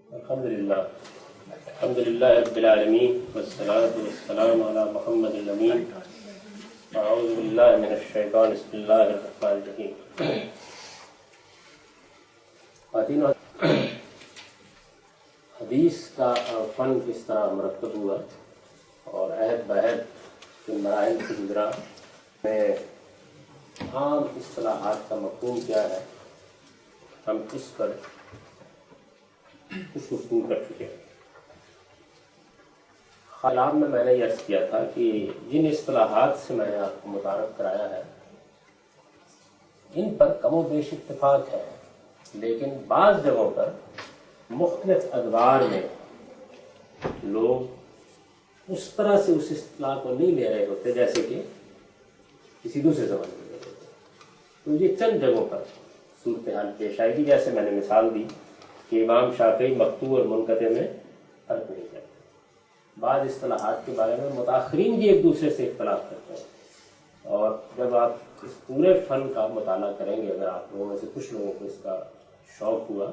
الحمدللہ رب العالمین والصلاة والسلام علی محمد الامین اعوذ باللہ من الشیطان بسم اللہ الرحمن الرحیم. خواتین، حدیث کا فن کس طرح مرتب ہوا اور عہد بہد کے مراحل سے گزرا، میں عام اصطلاحات کا مفہوم کیا ہے، ہم اس پر کچھ گفتگو کر چکے ہیں. خیالات میں نے یہ عرض کیا تھا کہ جن اصطلاحات سے میں نے آپ کو متعارف کرایا ہے ان پر کم و بیش اتفاق ہے، لیکن بعض جگہوں پر مختلف ادوار میں لوگ اس طرح سے اس اصطلاح کو نہیں لے رہے ہوتے جیسے کہ کسی دوسرے زبان میں لے رہے ہوتے. تو یہ چند جگہوں پر صورتحال پیش آئی تھی، جیسے میں نے مثال دی کہ امام شافعی مقطوع اور منقطع میں فرق نہیں کرتے. بعض اصطلاحات کے بارے میں متاخرین بھی ایک دوسرے سے اختلاف کرتے ہیں، اور جب آپ اس پورے فن کا مطالعہ کریں گے، اگر آپ لوگوں میں سے کچھ لوگوں کو اس کا شوق ہوا،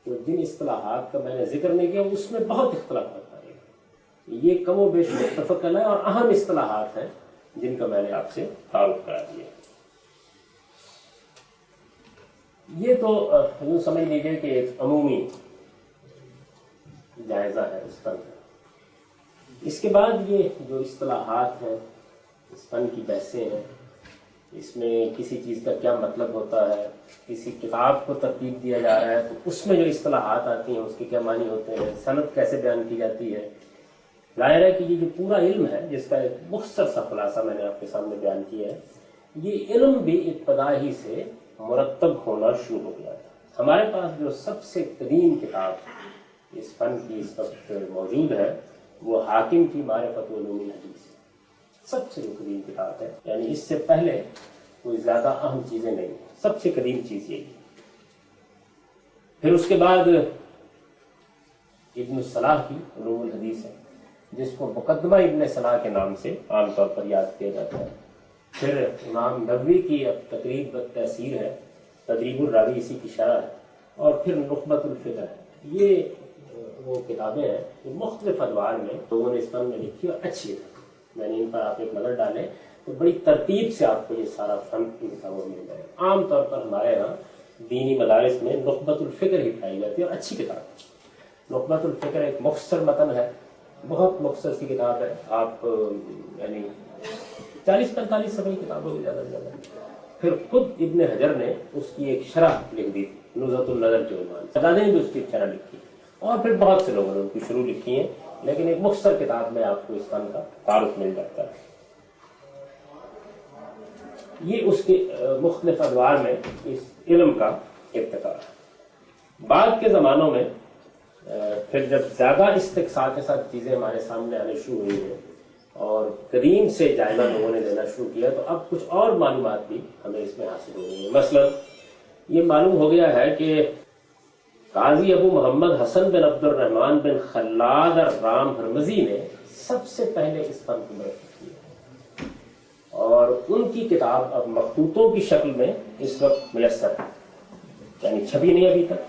تو جن اصطلاحات کا میں نے ذکر نہیں کیا اس میں بہت اختلافات آئے گا. یہ کم و بیش متفق علیہ اور اہم اصطلاحات ہیں جن کا میں نے آپ سے تعارف کرا دیا. یہ تو یوں سمجھ لیجیے کہ ایک عمومی جائزہ ہے اس فن کا. اس کے بعد یہ جو اصطلاحات ہیں، اس فن کی بحثیں ہیں، اس میں کسی چیز کا کیا مطلب ہوتا ہے، کسی کتاب کو ترتیب دیا جا رہا ہے تو اس میں جو اصطلاحات آتی ہیں اس کے کیا معنی ہوتے ہیں، سند کیسے بیان کی جاتی ہے. ظاہر ہے کہ یہ جو پورا علم ہے جس کا ایک مختصر سا خلاصہ میں نے آپ کے سامنے بیان کیا ہے، یہ علم بھی ابتدا ہی سے مرتب ہونا شروع ہو گیا تھا. ہمارے پاس جو سب سے قدیم کتاب اس فن کی اس وقت موجود ہے وہ حاکم کی معرفت علوم الحدیث ہے. سب سے جو قدیم کتاب ہے، یعنی اس سے پہلے کوئی زیادہ اہم چیزیں نہیں ہیں، سب سے قدیم چیز یہی ہے. پھر اس کے بعد ابن صلاح کی علوم الحدیث ہے جس کو مقدمہ ابن صلاح کے نام سے عام طور پر یاد کیا جاتا ہے. پھر امام نووی کی اب تقریب بالتحصیل ہے، تدریب الراوی اسی کی شرح ہے، اور پھر نخبۃ الفکر ہے. یہ وہ کتابیں ہیں جو مختلف ادوار میں لوگوں نے اس فن میں لکھی اور اچھی ہے. میں نے ان پر آپ ایک نظر ڈالیں تو بڑی ترتیب سے آپ کو یہ سارا فن کی کتابوں میں مل جائے. عام طور پر ہمارے یہاں دینی مدارس میں نخبۃ الفکر ہی پڑھائی جاتی ہے اور اچھی کتاب ہے. نخبۃ الفکر ایک مختصر متن ہے، بہت مختصر سی کتاب ہے. آپ یعنی 40-45 صفحے کی کتاب ہوگی زیادہ سے زیادہ. پھر خود ابن حجر نے اس کی ایک شرح لکھ دی، نزہۃ النظر کے عنوان سے. سجادہ نے بھی اس کی شرح لکھی، اور پھر بہت سے لوگوں نے ان کی شروع لکھی ہیں، لیکن ایک مختصر کتاب میں آپ کو اس فن کا تعارف مل جاتا ہے. یہ اس کے مختلف ادوار میں اس علم کا ارتقاء ہے. بعد کے زمانوں میں پھر جب زیادہ استقصاء کے ساتھ چیزیں ہمارے سامنے آنے شروع ہوئی ہیں اور قدیم سے جائزہ لوگوں نے دینا شروع کیا، تو اب کچھ اور معلومات بھی ہمیں اس میں حاصل ہو گئی ہیں. مثلا یہ معلوم ہو گیا ہے کہ قاضی ابو محمد حسن بن عبد الرحمن بن خلاد الرام ہرمزی نے سب سے پہلے اس فن کو مرتب کیا، اور ان کی کتاب اب مخطوطوں کی شکل میں اس وقت میسر ہے، یعنی چھپی نہیں ابھی تک.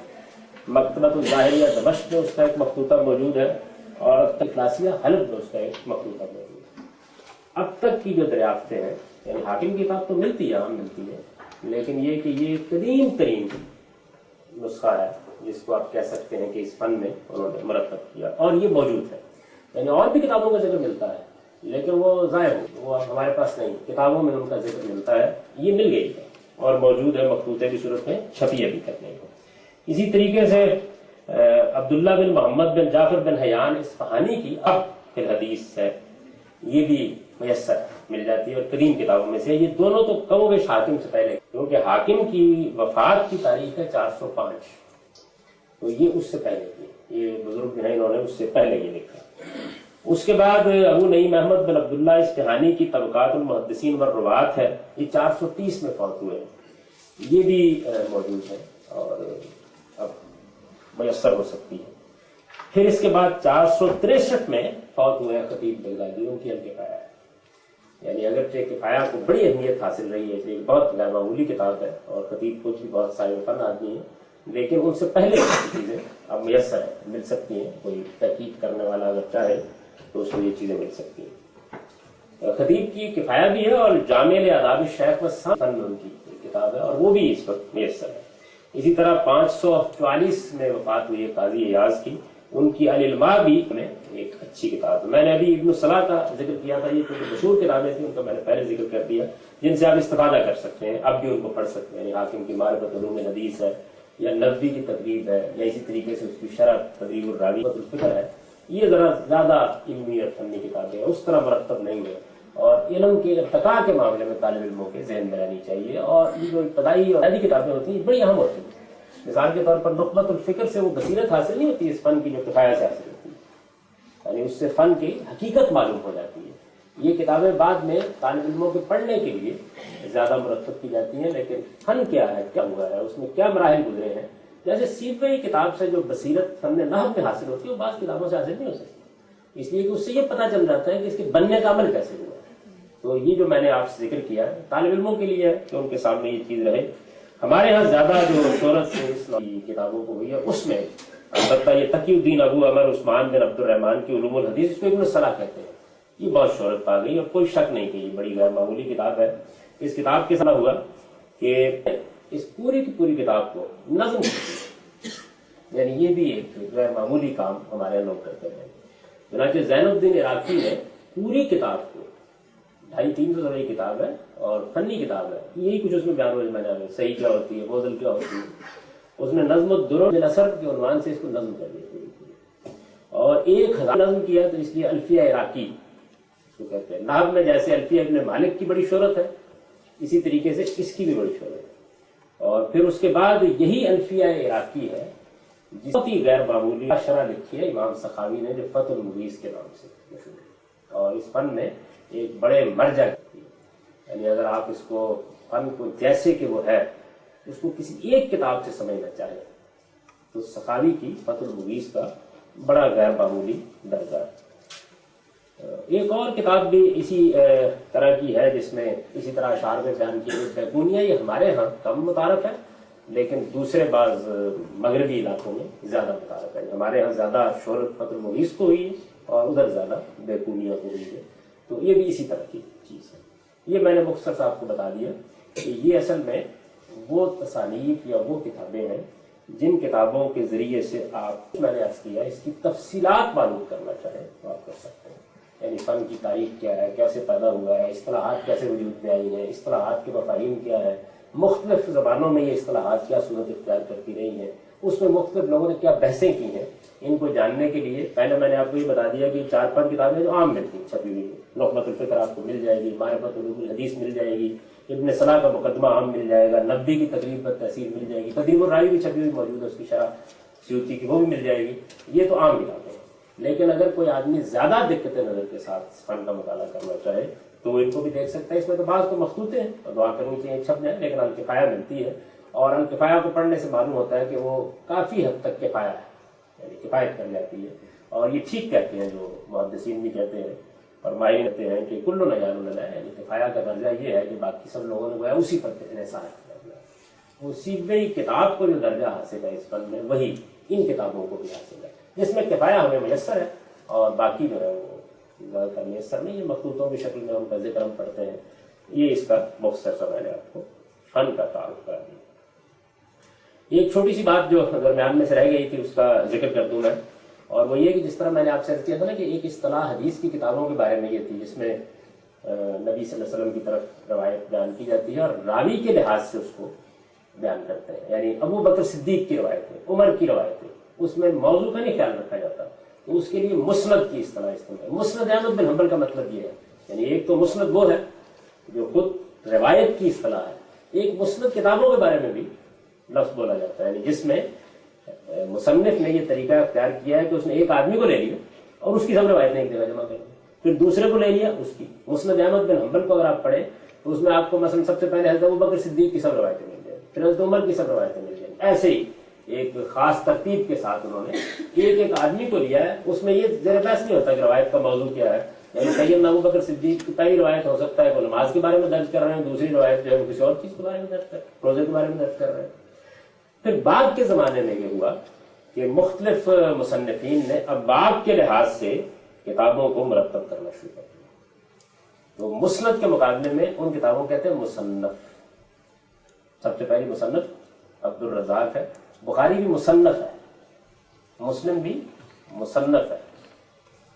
مکتبۃ الظاہریہ دمشق میں اس کا ایک مخطوطہ موجود ہے، اور اخلاصیہ حلب میں اس کا ایک مخطوطہ موجود ہے. اب تک کی جو دریافتیں ہیں، یعنی حاکم کی کتاب تو ملتی ہے، عام ملتی ہے، لیکن یہ کہ یہ قدیم ترین نسخہ ہے جس کو آپ کہہ سکتے ہیں کہ اس فن میں انہوں نے مرتب کیا، اور یہ موجود ہے. یعنی اور بھی کتابوں کا ذکر ملتا ہے لیکن وہ ضائع ہو، وہ ہمارے پاس نہیں. کتابوں میں ان کا ذکر ملتا ہے، یہ مل گئی ہے اور موجود ہے مخطوطے کی صورت میں، چھپی ابھی تک نہیں. اسی طریقے سے عبداللہ بن محمد بن جعفر بن حیان اصفہانی کی اب فی الحدیث ہے، یہ بھی میسر مل جاتی ہے اور قدیم کتابوں میں سے. یہ دونوں تو کم و بیش حاکم سے پہلے، کیونکہ حاکم کی وفات کی تاریخ ہے 405، تو یہ اس سے پہلے کی. یہ بزرگ ہیں، انہوں نے اس سے پہلے یہ لکھا. اس کے بعد ابو نعیم احمد بن عبداللہ اصفہانی کی طبقات المحدثین والروات ہے، یہ 430 میں فوت ہوئے ہیں. یہ بھی موجود ہے اور اب میسر ہو سکتی ہے. پھر اس کے بعد 463 میں فوت ہوئے ہیں خطیب بغدادی، ان کی الکفایہ ہے. یعنی اگرچہ کفایہ کو بڑی اہمیت حاصل رہی ہے کہ ایک بہت غیر معمولی کتاب ہے، اور خطیب خود بھی بہت صاحب فن آدمی ہے، لیکن ان سے پہلے چیزیں اب میسر ہیں، مل سکتی ہیں. کوئی تحقیق کرنے والا اگر چاہے تو اس کو یہ چیزیں مل سکتی ہیں. خطیب کی کفایہ بھی ہے اور جامع آداب الشیخ فن ان کی کتاب ہے اور وہ بھی اس وقت میسر ہے. اسی طرح 544 میں وفات ہوئی ہے قاضی ایاز کی، ان کی العلماء بھی میں ایک اچھی کتاب ہے. میں نے ابھی ابن الصلاح کا ذکر کیا تھا، یہ کچھ مشہور کتابیں تھیں، ان کا میں نے پہلے ذکر کر دیا، جن سے آپ استفادہ کر سکتے ہیں، اب بھی ان کو پڑھ سکتے ہیں. یعنی حاکم کی معرفت علوم حدیث ہے، یا نبوی کی تقریب ہے، یا اسی طریقے سے اس کی شرح تدریب الراوی الفکر ہے. یہ ذرا زیادہ علمی اور فنی کتابیں ہیں، اس طرح مرتب نہیں ہے، اور علم کے ارتقاء کے معاملے میں طالب علموں کے ذہن میں رہنی چاہیے. اور یہ جو ابتدائی اور اعلیٰ کتابیں ہوتی ہیں بڑی اہم ہوتی ہیں. مثال کے طور پر نخبۃ الفکر سے وہ بصیرت حاصل نہیں ہوتی اس فن کی جو کفایہ سے حاصل ہوتی ہے، یعنی اس سے فن کی حقیقت معلوم ہو جاتی ہے. یہ کتابیں بعد میں طالب علموں کے پڑھنے کے لیے زیادہ مرتب کی جاتی ہیں، لیکن فن کیا ہے، کیا ہوا ہے، اس میں کیا مراحل گزرے ہیں، جیسے سیدھوی کتاب سے جو بصیرت فن نحو میں حاصل ہوتی ہے وہ بعض کتابوں سے حاصل نہیں ہو سکتی، اس لیے کہ اس سے یہ پتہ چل جاتا ہے کہ اس کے بننے کا عمل کیسے ہوا. تو یہ جو میں نے آپ سے ذکر کیا ہے طالب علموں کے لیے ہے کہ ان کے سامنے یہ چیز رہے. ہمارے ہاں زیادہ جو شہرت اسلامی کتابوں کو ہوئی ہے اس میں البتہ یہ تقی الدین ابو عمر عثمان بن عبد الرحمن کی علوم الحدیث، اس کو ابن الصلاح کہتے ہیں، یہ بہت شہرت پا گئی اور کوئی شک نہیں کہ یہ بڑی غیر معمولی کتاب ہے. اس کتاب کے ساتھ ہوا کہ اس پوری کی پوری کتاب کو نظم کی، یعنی یہ بھی ایک غیر معمولی کام ہمارے لوگ کرتے ہیں. چنانچہ زین الدین عراقی نے پوری کتاب کو 250-300 صفحے کی کتاب ہے اور فنی کتاب ہے، یہی کچھ اس میں بیان ہو. میں نے صحیح کیا ہوتی ہے، غزل کیا ہوتی ہے، اس نے نظم الدرر بالاسر کے عنوان سے اس کو نظم کر دیا اور 1000 نظم کیا. تو اس لیے الفیہ عراقی اس کو کہتے ہیں. نحو میں جیسے الفیہ ابن مالک کی بڑی شہرت ہے، اسی طریقے سے اس کی بھی بڑی شہرت ہے. اور پھر اس کے بعد یہی الفیہ عراقی ہے جس کی غیر معمولی شرح لکھی ہے امام سخاوی نے، جو فتح المغیث کے نام سے مشہور ہے، اور اس فن میں ایک بڑے مرجع کی. یعنی اگر آپ اس کو فن کو جیسے کہ وہ ہے اس کو کسی ایک کتاب سے سمجھنا چاہیں تو سخاوی کی فتح المغیث کا بڑا غیر معمولی درجہ ہے. ایک اور کتاب بھی اسی طرح کی ہے جس میں اسی طرح اشعار میں بیان کی گئی بیگونیہ. یہ ہمارے ہاں کم متعارف ہے لیکن دوسرے بعض مغربی علاقوں میں زیادہ متعارف ہے. ہمارے ہاں زیادہ شہرت فتح المغیث کو ہوئی ہے اور ادھر زیادہ بیگونیہ کو ہوئی ہے. تو یہ بھی اسی طرح کی چیز ہے. یہ میں نے مختصر صاحب کو بتا دیا کہ یہ اصل میں وہ تصانیف یا وہ کتابیں ہیں جن کتابوں کے ذریعے سے آپ، میں نے عرض کیا، اس کی تفصیلات معلوم کرنا چاہیں تو آپ کر سکتے ہیں. یعنی فن کی تاریخ کیا ہے، کیسے پیدا ہوا ہے، اصطلاحات کیسے وجود میں آئی ہیں، اصطلاحات کے مفاہیم کیا ہے، مختلف زبانوں میں یہ اصطلاحات کیا صورت اختیار کرتی رہی ہیں، اس میں مختلف لوگوں نے کیا بحثیں کی ہیں. ان کو جاننے کے لیے پہلے میں نے آپ کو یہ بتا دیا کہ 4-5 کتابیں جو عام ملتی ہیں چھپی ہوئی، نخبۃ الفکر آپ کو مل جائے گی، معرفت علوم الحدیث مل جائے گی، ابن صلاح کا مقدمہ عام مل جائے گا، نبوی کی تقریب پر تحصیل مل جائے گی، تدریب الراوی بھی چھپی ہوئی موجود ہے، اس کی شرح سیوطی کی وہ بھی مل جائے گی. یہ تو عام کتابیں ہیں. لیکن اگر کوئی آدمی زیادہ دقت نظر کے ساتھ فن کا مطالعہ کرنا چاہے تو وہ ان کو بھی دیکھ سکتا ہے. اس میں تو بعض تو مخطوطے ہیں اور دعا کرنی چاہیے چھپ جائیں، لیکن الکفایہ ملتی ہے اور الکفایہ کو پڑھنے سے معلوم ہوتا ہے کہ وہ کافی حد تک کفایہ ہے، یعنی کفایت کر جاتی ہے. اور یہ ٹھیک کہتے ہیں جو محدثین بھی کہتے ہیں اور ماہرین کہتے ہیں کہ کل نجال اللہ، یعنی کفایہ کا درجہ یہ ہے کہ باقی سب لوگوں نے گویا اسی پر انحصار کیا گیا. وہ سیدھوی کتاب کو جو درجہ حاصل ہے اس فن میں وہی ان کتابوں کو بھی حاصل ہے، جس میں کفایہ ہمیں میسر ہے اور باقی جو ہے وہ زیادہ تر میسر نہیں ہے. مخطوطوں کی شکل میں ان کا ذکر ہم پڑھتے ہیں. یہ اس کا مختصر سا میں نے آپ کو فن کا تعارف کرا دیا. ایک چھوٹی سی بات جو درمیان میں سے رہ گئی تھی اس کا ذکر کر دوں میں، اور وہ یہ کہ جس طرح میں نے آپ سے عرض کیا تھا نا کہ ایک اصطلاح حدیث کی کتابوں کے بارے میں یہ تھی جس میں نبی صلی اللہ علیہ وسلم کی طرف روایت بیان کی جاتی ہے اور راوی کے لحاظ سے اس کو بیان کرتے ہیں. یعنی ابو بکر صدیق کی روایتیں، عمر کی روایتیں، اس میں موضوع کا نہیں خیال رکھا جاتا تو اس کے لیے مسند کی اصطلاح استعمال ہے. مسند احمد بن حنبل کا مطلب یہ ہے، یعنی ایک تو مسند وہ ہے جو خود روایت کی اصطلاح ہے، ایک مسند کتابوں کے بارے میں بھی لفظ بولا جاتا ہے، یعنی جس میں مصنف نے یہ طریقہ اختیار کیا ہے کہ اس نے ایک آدمی کو لے لیا اور اس کی سب روایتیں ایک جگہ جمع کر دی، پھر دوسرے کو لے لیا اس کی. مسند احمد بن حنبل کو اگر آپ پڑھیں تو اس میں آپ کو مثلا سب سے پہلے حضرت ابوبکر صدیق کی سب روایتیں مل جائیں، پھر حضرت عمر کی سب روایتیں مل جائیں. ایسے ہی ایک خاص ترتیب کے ساتھ انہوں نے ایک ایک آدمی کو لیا ہے. اس میں یہ زیر بحث نہیں ہوتا کہ روایت کا موضوع کیا ہے. یعنی سیدنا ابوبکر صدیق کی پہلی روایت ہو سکتا ہے وہ نماز کے بارے میں درج کر رہے ہیں، دوسری روایت جو ہے وہ کسی اور چیز کے بارے میں درج کر رہے ہیں، روزے کے بارے میں درج کر رہے ہیں. پھر بعد کے زمانے میں یہ ہوا کہ مختلف مصنفین نے ابواب کے لحاظ سے کتابوں کو مرتب کرنا شروع کر دیا. تو مسند کے مقابلے میں ان کتابوں کو کہتے ہیں مصنف. سب سے پہلی مصنف عبد الرزاق ہے. بخاری بھی مصنف ہے, مسلم بھی مصنف ہے.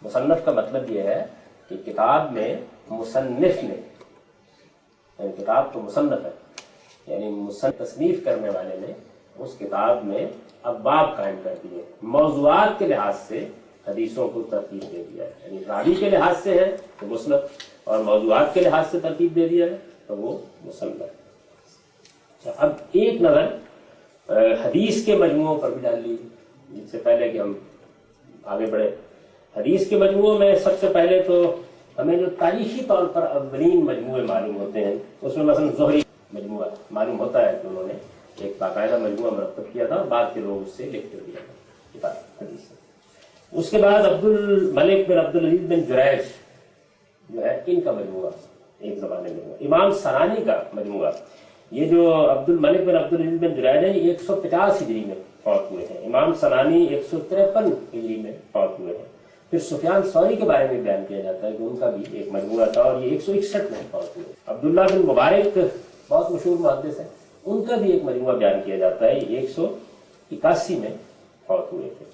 مصنف کا مطلب یہ ہے کہ کتاب میں مصنف نے, یعنی کتاب تو مصنف ہے, یعنی تصنیف کرنے والے نے اس کتاب میں ابواب قائم کر دیے. موضوعات کے لحاظ سے حدیثوں کو ترتیب دے دیا ہے, یعنی راوی کے لحاظ سے ہے تو مسند, اور موضوعات کے لحاظ سے ترتیب دے دیا ہے تو وہ مسند ہے. اب ایک نظر حدیث کے مجموعوں پر بھی ڈال لی جس سے پہلے کہ ہم آگے بڑھے. حدیث کے مجموعوں میں سب سے پہلے تو ہمیں جو تاریخی طور پر اولین مجموعے معلوم ہوتے ہیں اس میں مثلا زہری مجموعہ معلوم ہوتا ہے کہ انہوں نے ایک باقاعدہ مجموعہ مرتب کیا تھا, بعد کے لوگ اس سے لکھ کر دیا تھا کتاب حدیث. اس کے بعد عبد الملک بن عبد العزیز بن جریج جو ہے, ان کا مجموعہ ایک زمانے میں ہوا. امام سنانی کا مجموعہ, یہ جو عبد الملک بن عبد العزیز بن جریج ہے یہ 150 ہجری میں فوت ہوئے ہیں. امام سنانی 153 ہجری میں فوت ہوئے ہیں. پھر سفیان ثوری کے بارے میں بیان کیا جاتا ہے کہ ان کا بھی ایک مجموعہ تھا اور یہ 161 میں فوت ہوئے. عبداللہ بن مبارک بہت مشہور محدث ہیں, ان کا بھی ایک مجموعہ بیان کیا جاتا ہے, 181 میں فوت ہوئے تھے.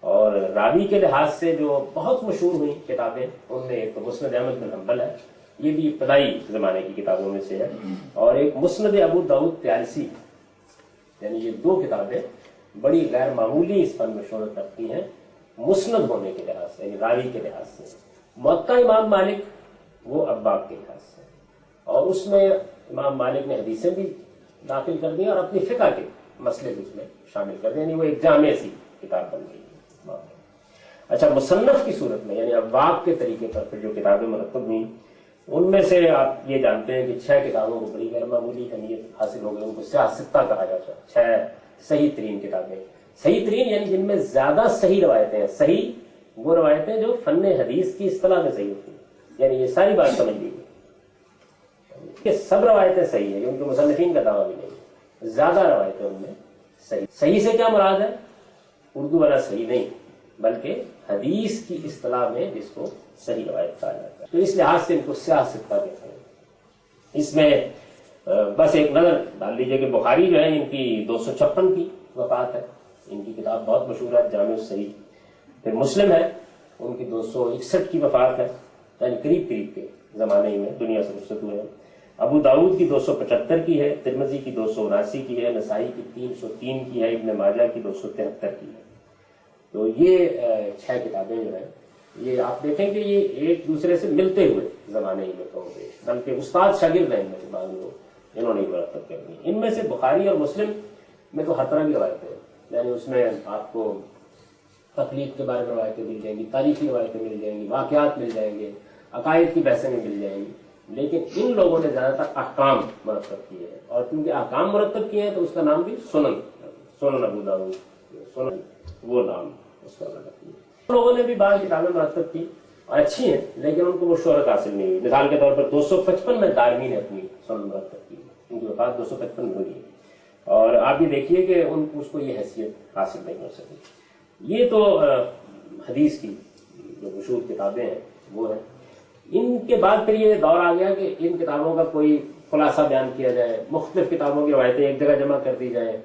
اور راوی کے لحاظ سے جو بہت مشہور ہوئی کتابیں ان میں ایک تو مسند احمد بن حنبل ہے, یہ بھی ابتدائی زمانے کی کتابوں میں سے ہے, اور ایک مسند ابو داؤد طیالسی, یعنی یہ دو کتابیں بڑی غیر معمولی اس فن میں شہرت رکھتی ہیں مسند ہونے کے لحاظ سے, یعنی راوی کے لحاظ سے. موطا امام مالک وہ ابواب کے لحاظ سے, اور اس میں امام مالک نے حدیثیں بھی داخل کر دی اور اپنی فقہ کے مسئلے بھی اس میں شامل کر دیں, یعنی وہ ایک جامع سی کتاب بن گئی. اچھا, مصنف کی صورت میں یعنی ابواب کے طریقے پر پھر جو کتابیں مرتب ہوئیں ان میں سے آپ یہ جانتے ہیں کہ 6 کتابوں کو بڑی غیر معمولی اہمیت حاصل ہو گئی, ان کو سیاہ ستہ کہا جاتا ہے. 6 صحیح ترین کتابیں, صحیح ترین یعنی جن میں زیادہ صحیح روایتیں ہیں. صحیح وہ روایتیں جو فن حدیث کی اصطلاح میں صحیح ہوتی ہیں, یعنی یہ ساری بات سمجھ لیجیے کہ سب روایتیں صحیح ہیں, ان کے مصنفین کا دعویٰ بھی نہیں, زیادہ روایتیں ان میں صحیح. صحیح سے کیا مراد ہے؟ اردو والا صحیح نہیں, بلکہ حدیث کی اصطلاح میں جس کو صحیح روایت کہا جاتا ہے. تو اس لحاظ سے ان کو سیاہ ستہ کہتے ہیں. اس میں بس ایک نظر ڈال لیجیے کہ بخاری جو ہے ان کی 256 کی وفات ہے, ان کی کتاب بہت مشہور ہے جامع الصحیح. پھر مسلم ہے, ان کی 261 کی وفات ہے, یعنی قریب قریب کے زمانے میں دنیا سے رخصت ہوئے ہیں. ابو داؤد کی 275 کی ہے, ترمذی کی 279 کی ہے, نسائی کی 303 کی ہے, ابن ماجہ کی 273 کی ہے. تو یہ 6 کتابیں جو ہیں یہ آپ دیکھیں کہ یہ ایک دوسرے سے ملتے ہوئے زمانے ہی میں کہوں گے, بلکہ استاد شاگرد ہیں ان میں سے بعض لوگ, انہوں نے مرتب کر دی. ان میں سے بخاری اور مسلم میں تو ہر طرح کی روایتیں ہیں, یعنی اس میں آپ کو تقلید کے بارے میں روایتیں مل جائیں گی, تاریخی روایتیں مل جائیں گی, واقعات مل جائیں گے, عقائد کی بحثیں بھی مل جائیں گی. لیکن ان لوگوں نے زیادہ تر احکام مرتب کیے ہیں, اور کیونکہ احکام مرتب کیے ہیں تو اس کا نام بھی سنن ابو داؤد, سنن وہ نام اس کا رکھ دیا. لوگوں نے بھی بعض کتابیں مرتب کی اور اچھی ہیں, لیکن ان کو وہ شہرت حاصل نہیں ہوئی. مثال کے طور پر 255 میں دارمی نے اپنی سنن مرتب کی, ان کی وفات 255 میں ہوئی, اور آپ یہ دیکھیے کہ اس کو یہ حیثیت حاصل نہیں ہو سکی. یہ تو حدیث کی جو مشہور کتابیں ہیں وہ ہیں. ان کے بعد پھر یہ دور آ گیا کہ ان کتابوں کا کوئی خلاصہ بیان کیا جائے, مختلف کتابوں کی روایتیں ایک جگہ جمع کر دی جائیں,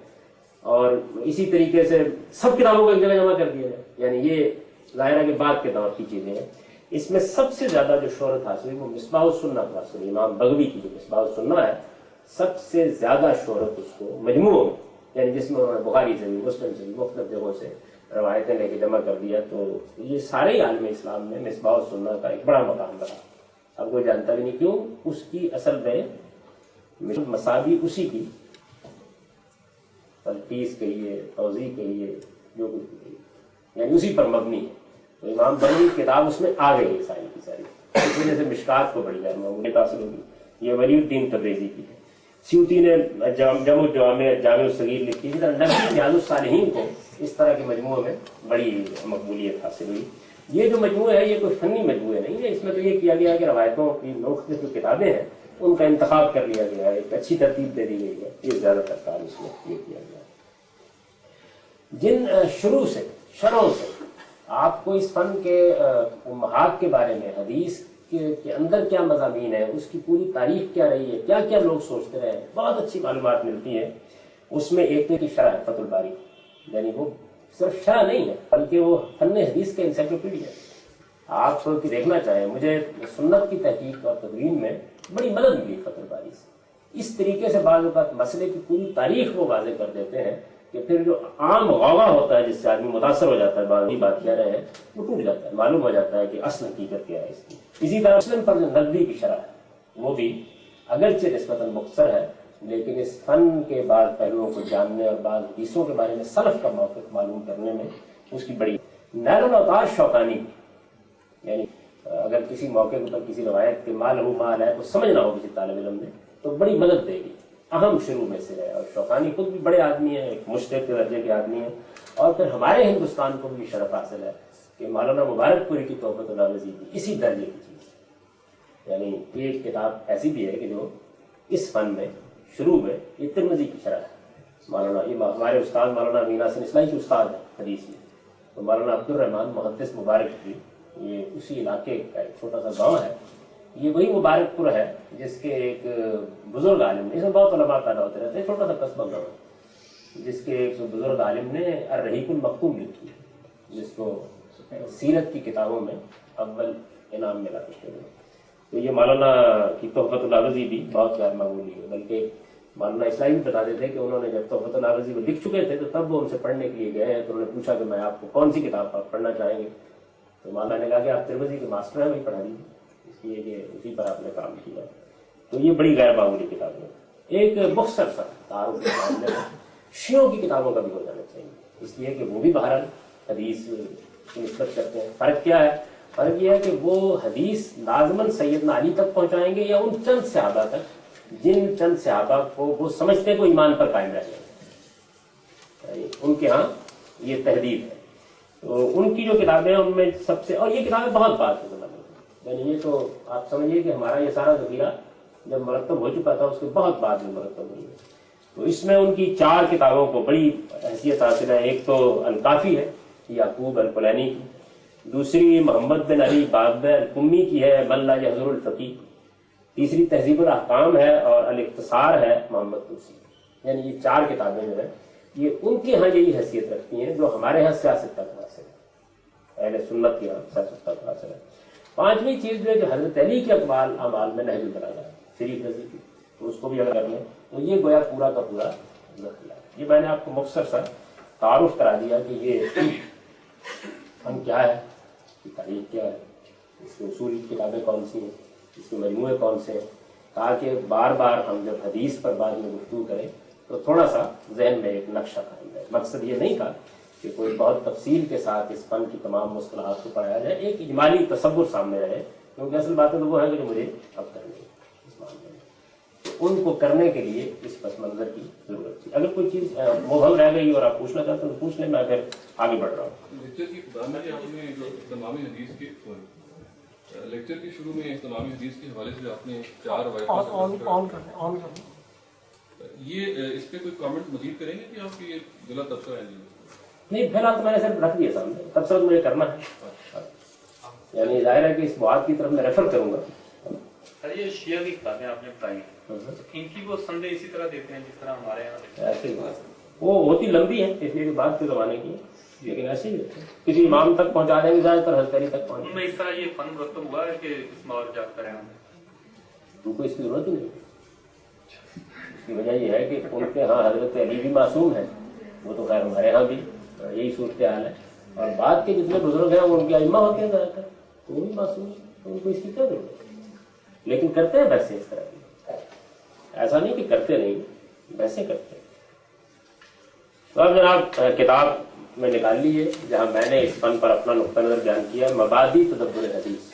اور اسی طریقے سے سب کتابوں کو ایک جگہ جمع کر دیا جائے. یعنی یہ ظاہر ہے کہ بعد کے دور کی چیزیں ہیں. اس میں سب سے زیادہ جو شہرت حاصل ہوئی وہ مصباح السنہ کو حاصل ہوئی. امام بغوی کی جو مصباح السنہ ہے, سب سے زیادہ شہرت اس کو مجموعوں میں, یعنی جس میں انہوں نے بخاری سے بھی مسلم سے بھی مختلف جگہوں سے روایتیں لے کے جمع کر دیا. تو یہ سارے عالم اسلام میں مصباح السنہ کا ایک بڑا مقام رہا. اب کوئی جانتا بھی نہیں کیوں, اس کی اصل میں مساوی اسی کی تلخیص کہیے, توضیح کہیے, جو کچھ کہیے, یعنی اسی پر مبنی ہے. تو امام بغوی کی کتاب اس میں آ گئی ہے ساری کی ساری, اس وجہ سے مشکات کو بڑی غیر معمولی تاثر ہوگی. یہ ولی الدین تبریزی کی ہے. سیوطی نے جمع الجوامع جامع الصغیر لکھی ہے. نبی ریاض الصالحین کو اس طرح کے مجموعوں میں بڑی مقبولیت حاصل ہوئی. یہ جو مجموعہ ہے یہ کوئی فنی مجموعہ نہیں ہے, اس میں تو یہ کیا گیا کہ روایتوں کی مختلف جو کتابیں ہیں ان کا انتخاب کر لیا گیا ہے, ایک اچھی ترتیب دے دی گئی ہے. یہ زیادہ تر کام اس میں یہ کیا گیا ہے. جن شروع سے شروں سے آپ کو اس فن کے امہات کے بارے میں، حدیث کے اندر کیا مضامین ہے، اس کی پوری تاریخ کیا رہی ہے، کیا کیا لوگ سوچتے رہے ہیں، بہت اچھی معلومات ملتی ہیں اس میں۔ ایک کی شرح ہے فتح الباری، یعنی وہ صرف شرح نہیں ہے بلکہ وہ فن حدیث کے انسائکلوپیڈیا ہے۔ آپ دیکھنا چاہیں، مجھے سنت کی تحقیق اور تدوین میں بڑی مدد ملی فتح الباری سے۔ اس طریقے سے بعض اوقات مسئلے کی پوری تاریخ وہ واضح کر دیتے ہیں کہ پھر جو عام غوغا ہوتا ہے جس سے آدمی متاثر ہو جاتا ہے، بعض بات کہہ رہے ہیں، وہ ٹوٹ جاتا ہے، معلوم ہو جاتا ہے کہ اصل حقیقت کیا ہے اس کی۔ اسی طرح مسلم پر ندوی کی شرح ہے، وہ بھی اگرچہ نسبتاً مختصر ہے لیکن اس فن کے بعض پہلوؤں کو جاننے اور بعض حدیثوں کے بارے میں سلف کا موقف معلوم کرنے میں اس کی بڑی۔ نیل الاوطار شوکانی، یعنی اگر کسی موقع پر کسی روایت کے مال ہو مال ہے وہ سمجھنا ہو کسی طالب علم نے تو بڑی مدد دے گی، اہم شروع میں سے ہے۔ اور شوکانی خود بھی بڑے آدمی ہیں، ایک مجتہد کے درجے کے آدمی ہیں، اور پھر ہمارے ہندوستان کو بھی شرف حاصل ہے کہ مولانا مبارک پوری کی تحفۃ العوضی بھی اسی درجے کی چیز ہے۔ یعنی ایک کتاب ایسی بھی ہے کہ جو اس فن میں شروع میں یہ ترمذی کی شرح ہے۔ مولانا یہ ہمارے استاد مولانا امین حسن اصلاحی کے استاد ہیں حدیث میں، تو مولانا عبد الرحمان محدث مبارک کی، یہ اسی علاقے کا ایک چھوٹا سا گاؤں ہے، یہ وہی مبارک پور ہے جس کے ایک بزرگ عالم نے، اس میں بہت علماء پیدا ہوتے رہتے ہیں، چھوٹا سا قصبہ گاؤں ہے، جس کے ایک بزرگ عالم نے الرحیق المختوم لکھی، جس کو سیرت کی کتابوں میں اول انعام ملا کرتے ہیں۔ تو یہ مولانا کی تحفۃ العوضی بھی بہت غیر معمولی ہے، بلکہ مولانا اصلاحی بھی بتاتے تھے کہ انہوں نے جب تحفۃ العوضی کو لکھ چکے تھے تو تب وہ ان سے پڑھنے کے لیے گئے ہیں، تو انہوں نے پوچھا کہ میں آپ کو کون سی کتاب آپ پڑھنا چاہیں گے، تو مولانا نے کہا کہ آپ ترمذی کے ماسٹر ہیں، وہی پڑھا دیجیے، اس لیے کہ اسی پر آپ نے کام کیا۔ تو یہ بڑی غیر معمولی کتاب ہے۔ ایک مختصر سا تعارف شیعوں کی کتابوں کا بھی ہو جانا چاہیے، اس لیے کہ وہ بھی بہرحال حدیث کی نسبت کرتے ہیں۔ فرق کیا ہے؟ فرق یہ ہے کہ وہ حدیث لازماً سیدنا علی تک پہنچائیں گے یا ان چند صحابہ تک جن چند صحابہ کو وہ سمجھتے کو ایمان پر قائم رہ جائیں، ان کے ہاں یہ تحدید ہے۔ تو ان کی جو کتابیں ہیں ان میں سب سے، اور یہ کتابیں بہت بعد کے زمانے میں، یعنی یہ تو آپ سمجھیے کہ ہمارا یہ سارا ذخیرہ جب مرتب ہو چکا تھا اس کے بہت بعد میں مرتب ہوئی ہے۔ تو اس میں ان کی 4 کتابوں کو بڑی حیثیت حاصل ہے۔ ایک تو الکافی ہے یعقوب الکلینی کی، دوسری محمد بن علی بابر القمی کی ہے من لا یحضر الفقیہ، تیسری تہذیب الاحکام ہے، اور الاختصار ہے محمد طوسی۔ یعنی یہ 4 کتابیں جو ہیں یہ ان کے ہاں یہی حیثیت رکھتی ہیں جو ہمارے ہاں سیاست تک حاصل ہے، اہل سنت کے ہاں سیاست تک حاصل ہے۔ 5ویں چیز جو ہے کہ حضرت علی کے اقوال اعمال میں نہج البلاغہ ہے شریف رضی کی، تو اس کو بھی اگر کر لیں تو یہ گویا پورا کا پورا ذخیرہ ہے۔ یہ میں نے آپ کو مختصر سا تعارف کرا دیا کہ یہ فن کیا ہے، اس کی تاریخ کیا ہے، اس کے اصول کی کتابیں کون سی ہیں، اس کے مجموعے کون سے ہیں، تاکہ بار بار ہم جب حدیث پر بعد میں گفتگو کریں تو تھوڑا سا ذہن میں ایک نقشہ قائم رہے۔ مقصد یہ نہیں تھا کہ کوئی بہت تفصیل کے ساتھ اس فن کی تمام مصطلحات کو پڑھایا جائے، ایک اجمالی تصور سامنے رہے، کیونکہ اصل باتیں تو وہ ہے کہ جو مجھے اب کرنی ہے اس معاملے میں، تو ان کو کرنے کے لیے اس پس منظر کی ضرورت تھی۔ اگر کوئی چیز مبہم رہ گئی اور آپ پوچھنا چاہتے ہیں تو پوچھ لیں، میں پھر آگے بڑھ رہا ہوں۔ لیکچر کے شروع میں اہتمام حدیث کے حوالے سے آپ نے 4 روایات، یہ اس پہ کوئی کامنٹ مزید کریں گے کہ آپ کی یہ غلط تبصرہ ہے؟ نہیں، فی الحال تو میں نے صرف رکھ دیا سامنے، تبصرہ مجھے کرنا ہے، یعنی ظاہر ہے کہ اس مواد کی طرف میں ریفر کروں گا۔ سر یہ شیعہ کی کتابیں آپ نے بتائی، ان کی وہ سندیں اسی طرح دیتے ہیں جس طرح ہمارے یہاں ایسے ہی وہ ہوتی لمبی ہے اس لیے کہ بعد کے زمانے کی، لیکن ایسے ہی کسی امام تک پہنچا دیں گے، زیادہ تر حضرت علی تک پہنچ میں اس طرح یہ فن مرتب ہوا ہے کہ اس میں اور جاگ کریں ہم، تو کوئی اس کی ضرورت ہی نہیں۔ اس کی وجہ یہ ہے کہ ان کے ہاں حضرت علی بھی معصوم ہے، وہ تو خیر ہمارے ہاں بھی یہی صورتحال ہے، اور بعد کے جتنے بزرگ ہیں وہ ان کے ائمہ ہوتے ہیں زیادہ تر، تو وہ بھی معصوم ہے، تو ان کو اس کی کیا ضرورت ہے؟ لیکن کرتے ہیں ویسے اس طرح کی، ایسا نہیں کہ کرتے نہیں، ویسے کرتے ہیں۔ تو اب جناب کتاب میں نکال لیجیے جہاں میں نے اس فن پر اپنا نقطہ نظر بیان کیا، مبادی تدبر حدیث۔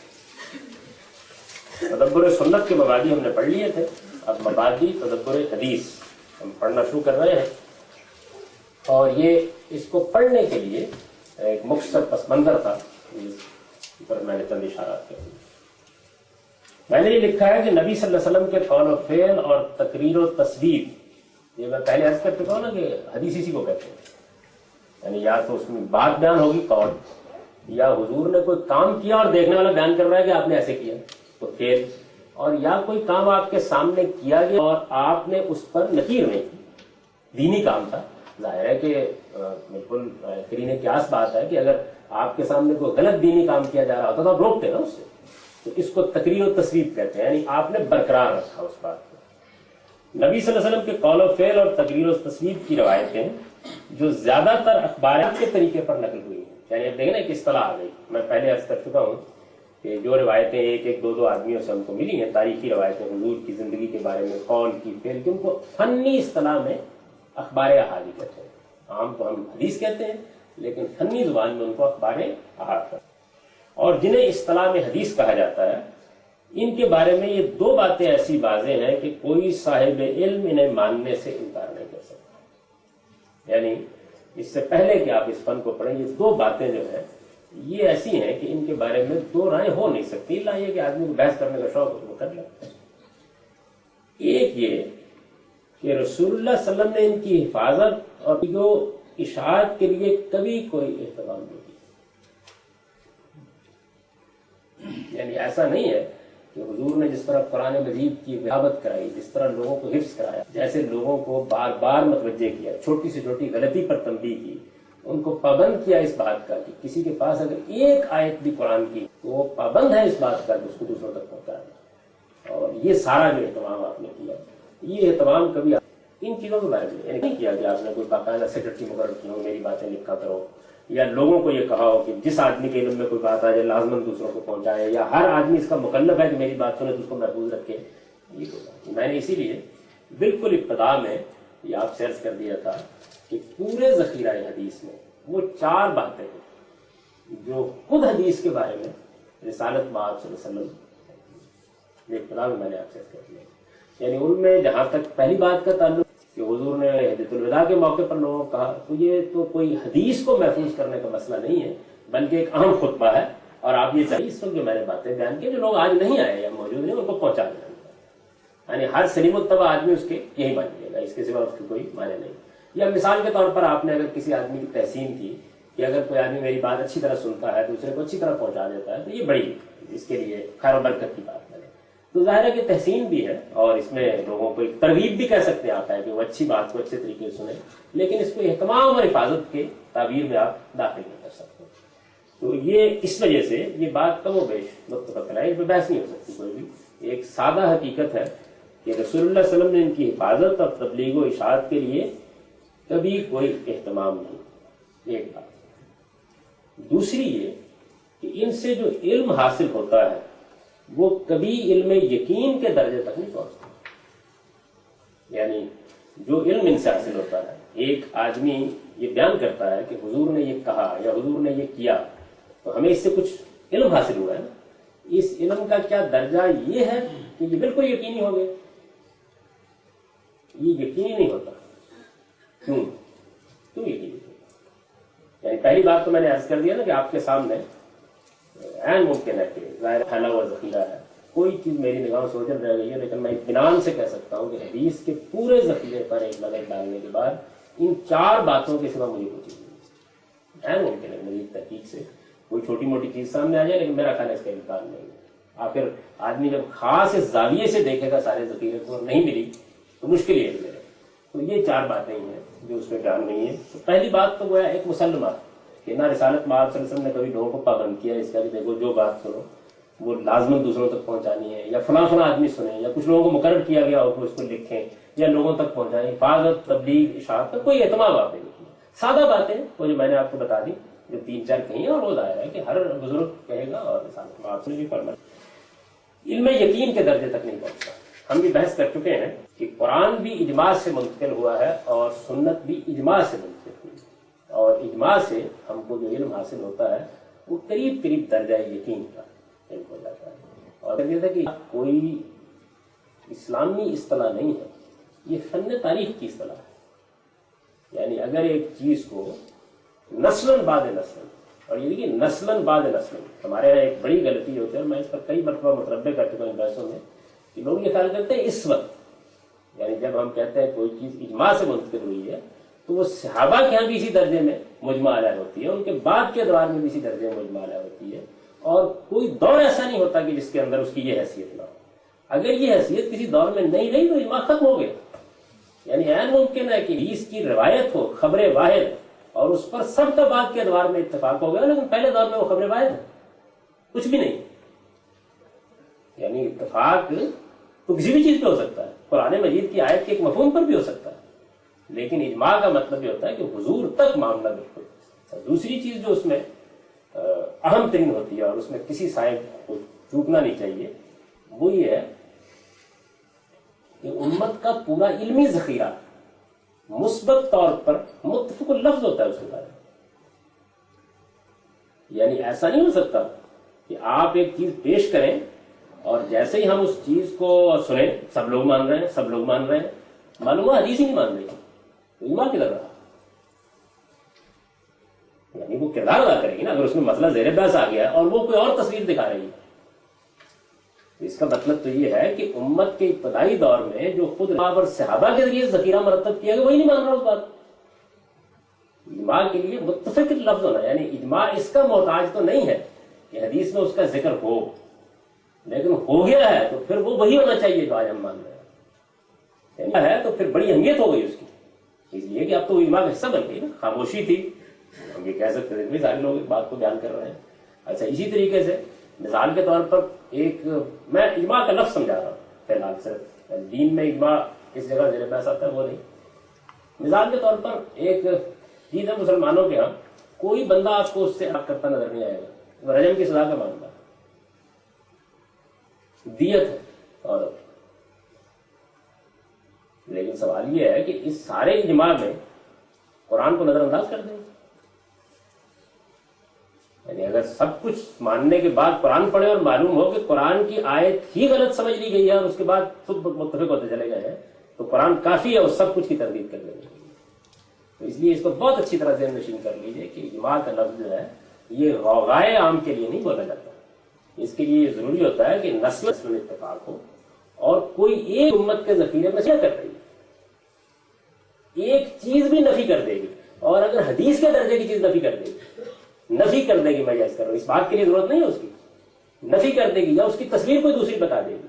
تدبر سنت کے مبادی ہم نے پڑھ لیے تھے، اب مبادی تدبر حدیث ہم پڑھنا شروع کر رہے ہیں، اور یہ اس کو پڑھنے کے لیے ایک مختصر پس منظر تھا، اس پر میں نے چند اشارات کر دی۔ میں نے یہ لکھا ہے کہ نبی صلی اللہ علیہ وسلم کے قول و فعل اور تقریر و تصویر، یہ میں پہلے عرض کر چکا ہوں نا کہ حدیث اسی کو کہتے ہیں، یعنی یا تو اس میں بات بیان ہوگی قول، یا حضور نے کوئی کام کیا اور دیکھنے والا بیان کر رہا ہے کہ آپ نے ایسے کیا تو فعل، اور یا کوئی کام آپ کے سامنے کیا گیا اور آپ نے اس پر نکیر نہیں کی، دینی کام تھا۔ ظاہر ہے کہ بالکل قرینہ قیاس بات ہے کہ اگر آپ کے سامنے کوئی غلط دینی کام کیا جا رہا ہوتا تو آپ روکتے نا اس سے، تو اس کو تقریر و تصویب کہتے ہیں، یعنی آپ نے برقرار رکھا اس بات کو۔ نبی صلی اللہ علیہ وسلم کے قول و فعل اور تقریر و تصویب کی روایتیں جو زیادہ تر اخبارات کے طریقے پر نقل ہوئی ہیں، یعنی اب دیکھیں نا ایک اصطلاح آ گئی، میں پہلے عرض کر چکا ہوں کہ جو روایتیں ایک ایک دو دو آدمیوں سے ہم کو ملی ہیں، تاریخی روایتیں حضور کی زندگی کے بارے میں، قول کی، فعل کی، ان کو فنی اصطلاح میں اخبار احادی کہتے ہیں۔ عام تو ہم حدیث کہتے ہیں، لیکن فنی زبان میں ان کو اخبار احاد کہتے ہیں۔ اور جنہیں اصطلاح میں حدیث کہا جاتا ہے، ان کے بارے میں یہ دو باتیں ایسی واضح ہیں کہ کوئی صاحب علم انہیں ماننے سے انکار نہیں کر سکتا۔ یعنی اس سے پہلے کہ آپ اس فن کو پڑھیں، یہ دو باتیں جو ہیں یہ ایسی ہیں کہ ان کے بارے میں دو رائے ہو نہیں سکتی، الا یہ کہ آدمی کو بحث کرنے کا شوق ہو تو وہ کر لے۔ ایک یہ کہ رسول اللہ صلی اللہ علیہ وسلم نے ان کی حفاظت اور جو اشاعت کے لیے کبھی کوئی اہتمام نہیں کیا، یعنی ایسا نہیں ہے کہ حضور نے جس طرح قرآن مجید کی رعایت کرائی، جس طرح لوگوں کو حفظ کرایا، جیسے لوگوں کو بار بار متوجہ کیا، چھوٹی سے چھوٹی غلطی پر تنبیہ کی، ان کو پابند کیا اس بات کا کہ کسی کے پاس اگر ایک آیت بھی قرآن کی تو وہ پابند ہے اس بات کا کہ اس کو دوسروں تک پہنچا دے۔ اور یہ سارا جو اہتمام آپ نے کیا، یہ اہتمام کبھی ان چیزوں کے بارے میں نہیں کیا کہ آپ نے کوئی باقاعدہ سیکرٹری مقرر کی ہو، میری باتیں لکھا کرو، یا لوگوں کو یہ کہا ہو کہ جس آدمی کے علم میں کوئی بات آ جائے لازماً دوسروں کو پہنچائے، یا ہر آدمی اس کا مکلف ہے کہ میری بات سنے تو اس کو محفوظ رکھے۔ یہ کوئی میں نے اسی لیے بالکل ابتدا میں یہ آپ سے عرض کر دیا تھا کہ پورے ذخیرہ حدیث میں وہ چار باتیں ہیں جو خود حدیث کے بارے میں رسالت مآب صلی اللہ علیہ وسلم ابتدا میں نے آپ سے عرض کر دیا، یعنی ان میں جہاں تک پہلی بات کا تعلق کہ حضور نے حجۃ الوداع کے موقع پر لوگوں کو کہا، تو یہ تو کوئی حدیث کو محفوظ کرنے کا مسئلہ نہیں ہے، بلکہ ایک اہم خطبہ ہے، اور آپ یہ چاہیے اس وقت جو میں نے باتیں بیان کی جو لوگ آج نہیں آئے یا موجود نہیں ان کو پہنچا دینا، یعنی ہر سلیم الطبع آدمی اس کے یہی مان لے گا، اس کے سوا اس کی کوئی معنی نہیں۔ یا مثال کے طور پر آپ نے اگر کسی آدمی کی تحسین کی کہ اگر کوئی آدمی میری بات اچھی طرح سنتا ہے، دوسرے کو اچھی طرح پہنچا دیتا ہے، تو یہ بڑی اس کے لیے خیر و برکت کی بات ہے۔ تو ظاہر ہے کہ تحسین بھی ہے، اور اس میں لوگوں کو ایک ترغیب بھی کہہ سکتے ہیں آپ ہے کہ وہ اچھی بات کو اچھے طریقے سے سنیں، لیکن اس کو اہتمام اور حفاظت کے تعبیر میں آپ داخل نہیں کر سکتے۔ تو یہ اس وجہ سے یہ بات کم و بیش متفق ہے، اس پہ بحث نہیں ہو سکتی کوئی بھی، ایک سادہ حقیقت ہے کہ رسول اللہ صلی اللہ علیہ وسلم نے ان کی حفاظت اور تبلیغ و اشاعت کے لیے کبھی کوئی اہتمام نہیں۔ ایک بات۔ دوسری یہ کہ ان سے جو علم حاصل ہوتا ہے وہ کبھی علم یقین کے درجے تک نہیں پہنچتا، یعنی جو علم ان سے حاصل ہوتا ہے، ایک آدمی یہ بیان کرتا ہے کہ حضور نے یہ کہا یا حضور نے یہ کیا، تو ہمیں اس سے کچھ علم حاصل ہوا ہے نا، اس علم کا کیا درجہ یہ ہے کہ یہ بالکل یقینی ہو گئے؟ یہ یقینی نہیں ہوتا۔ کیوں یقینی ہوتا؟ یعنی پہلی بات تو میں نے عرض کر دیا نا کہ آپ کے سامنے عین ممکن ہے کہ ظاہر پھیلا ہوا ذخیرہ ہے، کوئی چیز میری نگاہوں سے اوجھل رہ گئی ہے، لیکن میں اطمینان سے کہہ سکتا ہوں کہ حدیث کے پورے ذخیرے پر ایک نظر ڈالنے کے بعد ان چار باتوں کے سوا مجھے کچھ نہیں، عین ممکن ہے میری تحقیق سے کوئی چھوٹی موٹی چیز سامنے آ جائے، لیکن میرا خیال ہے اس کا امکان نہیں ہے۔ آخر آدمی جب خاص اس زاویے سے دیکھے گا سارے ذخیرے کو نہیں ملی تو مشکل ہی ہے ملے۔ تو یہ چار باتیں ہی ہیں جو اس میں بیان نہیں ہے۔ تو پہلی بات تو وہ ہے ایک مسلمہ کہ نہ رسالت مآب صلی اللہ علیہ وسلم نے کبھی لوگوں کو پابند کیا اس کا کہ دیکھو جو بات سنو وہ لازماً دوسروں تک پہنچانی ہے، یا فلاں آدمی سنیں، یا کچھ لوگوں کو مقرر کیا گیا ہو کہ اس کو لکھیں یا لوگوں تک پہنچائیں۔ حفاظت، تبلیغ، اشاعت کا کوئی اہتمام آپ نے نہیں کیا۔ سادہ باتیں وہ جو میں نے آپ کو بتا دی، جو تین چار کہی ہیں، اور وہ ظاہر ہے کہ ہر بزرگ کہے گا، اور رسالت مآب سے بھی فرمایا۔ علم یقین کے درجے تک نہیں پہنچتا۔ ہم بھی بحث کر چکے ہیں کہ قرآن بھی اجماع سے منتقل ہوا ہے اور سنت بھی اجماع سے منتقل ہوئی ہے، اور اجماع سے ہم کو جو علم حاصل ہوتا ہے وہ قریب درجہ یقین کا علم ہو جاتا ہے۔ اور یہ تھا کہ کوئی اسلامی اصطلاح نہیں ہے، یہ فن تاریخ کی اصطلاح ہے۔ یعنی اگر ایک چیز کو نسلاً بعد نسل، اور یہ دیکھیے نسلاً بعد نسل، ہمارے یہاں ایک بڑی غلطی ہوتی ہے، اور میں اس پر کئی مرتبہ متنبہ کر چکا ہوں بحثوں میں، کہ لوگ یہ خیال کرتے ہیں اس وقت، یعنی جب ہم کہتے ہیں کوئی چیز اجماع سے منتقل ہوئی ہے تو وہ صحابہ کے ہاں بھی اسی درجے میں مجمع علیہ ہوتی ہے، ان کے بعد کے ادوار میں بھی اسی درجے میں مجمع علیہ ہوتی ہے، اور کوئی دور ایسا نہیں ہوتا کہ جس کے اندر اس کی یہ حیثیت نہ ہو۔ اگر یہ حیثیت کسی دور میں نہیں رہی تو اجماع ختم ہو گیا۔ یعنی عین ممکن ہے کہ حدیث کی روایت ہو، خبر واحد، اور اس پر سب کا بعد کے ادوار میں اتفاق ہو گیا، لیکن پہلے دور میں وہ خبر واحد ہے، کچھ بھی نہیں۔ یعنی اتفاق تو کسی بھی چیز پہ ہو سکتا ہے، قرآن مجید کی آیت کے ایک مفہوم پر بھی ہو سکتا ہے، لیکن اجماع کا مطلب یہ ہوتا ہے کہ حضور تک معاملہ بالکل۔ دوسری چیز جو اس میں اہم ترین ہوتی ہے اور اس میں کسی صاحب کو چوکنا نہیں چاہیے، وہ یہ ہے کہ امت کا پورا علمی ذخیرہ مثبت طور پر متفق لفظ ہوتا ہے اس کے بارے میں۔ یعنی ایسا نہیں ہو سکتا کہ آپ ایک چیز پیش کریں اور جیسے ہی ہم اس چیز کو سنیں سب لوگ مان رہے ہیں، سب لوگ مان رہے ہیں، معلوم ہے حدیث ہی نہیں مان رہی، تو ایمان کدھر رہا؟ یعنی وہ کردار ادا کرے گی نا۔ اگر اس میں مسئلہ زیر بحث آ گیا اور وہ کوئی اور تصویر دکھا رہی ہے، اس کا مطلب تو یہ ہے کہ امت کے ابتدائی دور میں جو خود اور صحابہ کے ذریعے ذخیرہ مرتب کیا گیا وہی نہیں مان رہا اس بات۔ اجماع کے لیے متفق لفظ ہونا، یعنی اجماع اس کا محتاج تو نہیں ہے کہ حدیث میں اس کا ذکر ہو، لیکن ہو گیا ہے تو پھر وہ وہی ہونا چاہیے جو آج ہم مان رہے ہیں، ہے تو پھر بڑی اہمیت ہو گئی اس کی، اس لیے کہ اب تو اجماع کا حصہ بن گئی نا۔ خاموشی تھی، ہم یہ کہہ سکتے تھے سارے لوگ اس بات کو بیان کر رہے ہیں۔ اچھا، اسی طریقے سے مثال کے طور پر ایک میں اجماع کا لفظ سمجھا رہا ہوں فی الحال، صرف دین میں اجماع کس جگہ زیر بحث آتا ہے وہ نہیں۔ مثال کے طور پر ایک چیز ہے مسلمانوں کے ہاں، کوئی بندہ آپ کو اس سے حق کرتا نظر نہیں آئے گا، رجم کی سزا کا معاملہ، دیت ہے عورت۔ لیکن سوال یہ ہے کہ اس سارے اجماع میں قرآن کو نظر انداز کر دیں، یعنی اگر سب کچھ ماننے کے بعد قرآن پڑھے اور معلوم ہو کہ قرآن کی آیت ہی غلط سمجھ لی گئی ہے اور اس کے بعد خود متفق ہوتے چلے گئے ہیں، تو قرآن کافی ہے اس سب کچھ کی تردید کر دیں گے۔ تو اس لیے اس کو بہت اچھی طرح ذہن نشین کر لیجیے کہ اجماع کا لفظ جو ہے یہ غوغائے عام کے لیے نہیں بولا جاتا، اس کے لیے یہ ضروری ہوتا ہے کہ نسل اتفاق ہو اور کوئی ایک امت کے ذخیرے میں کر رہی ہے، ایک چیز بھی نفی کر دے گی، اور اگر حدیث کے درجے کی چیز نفی کر دے گی، نفی کر دے گی، میں یس کر رہا ہوں، اس بات کے لیے ضرورت نہیں ہے اس کی، نفی کر دے گی یا اس کی تصویر کوئی دوسری بتا دے گی،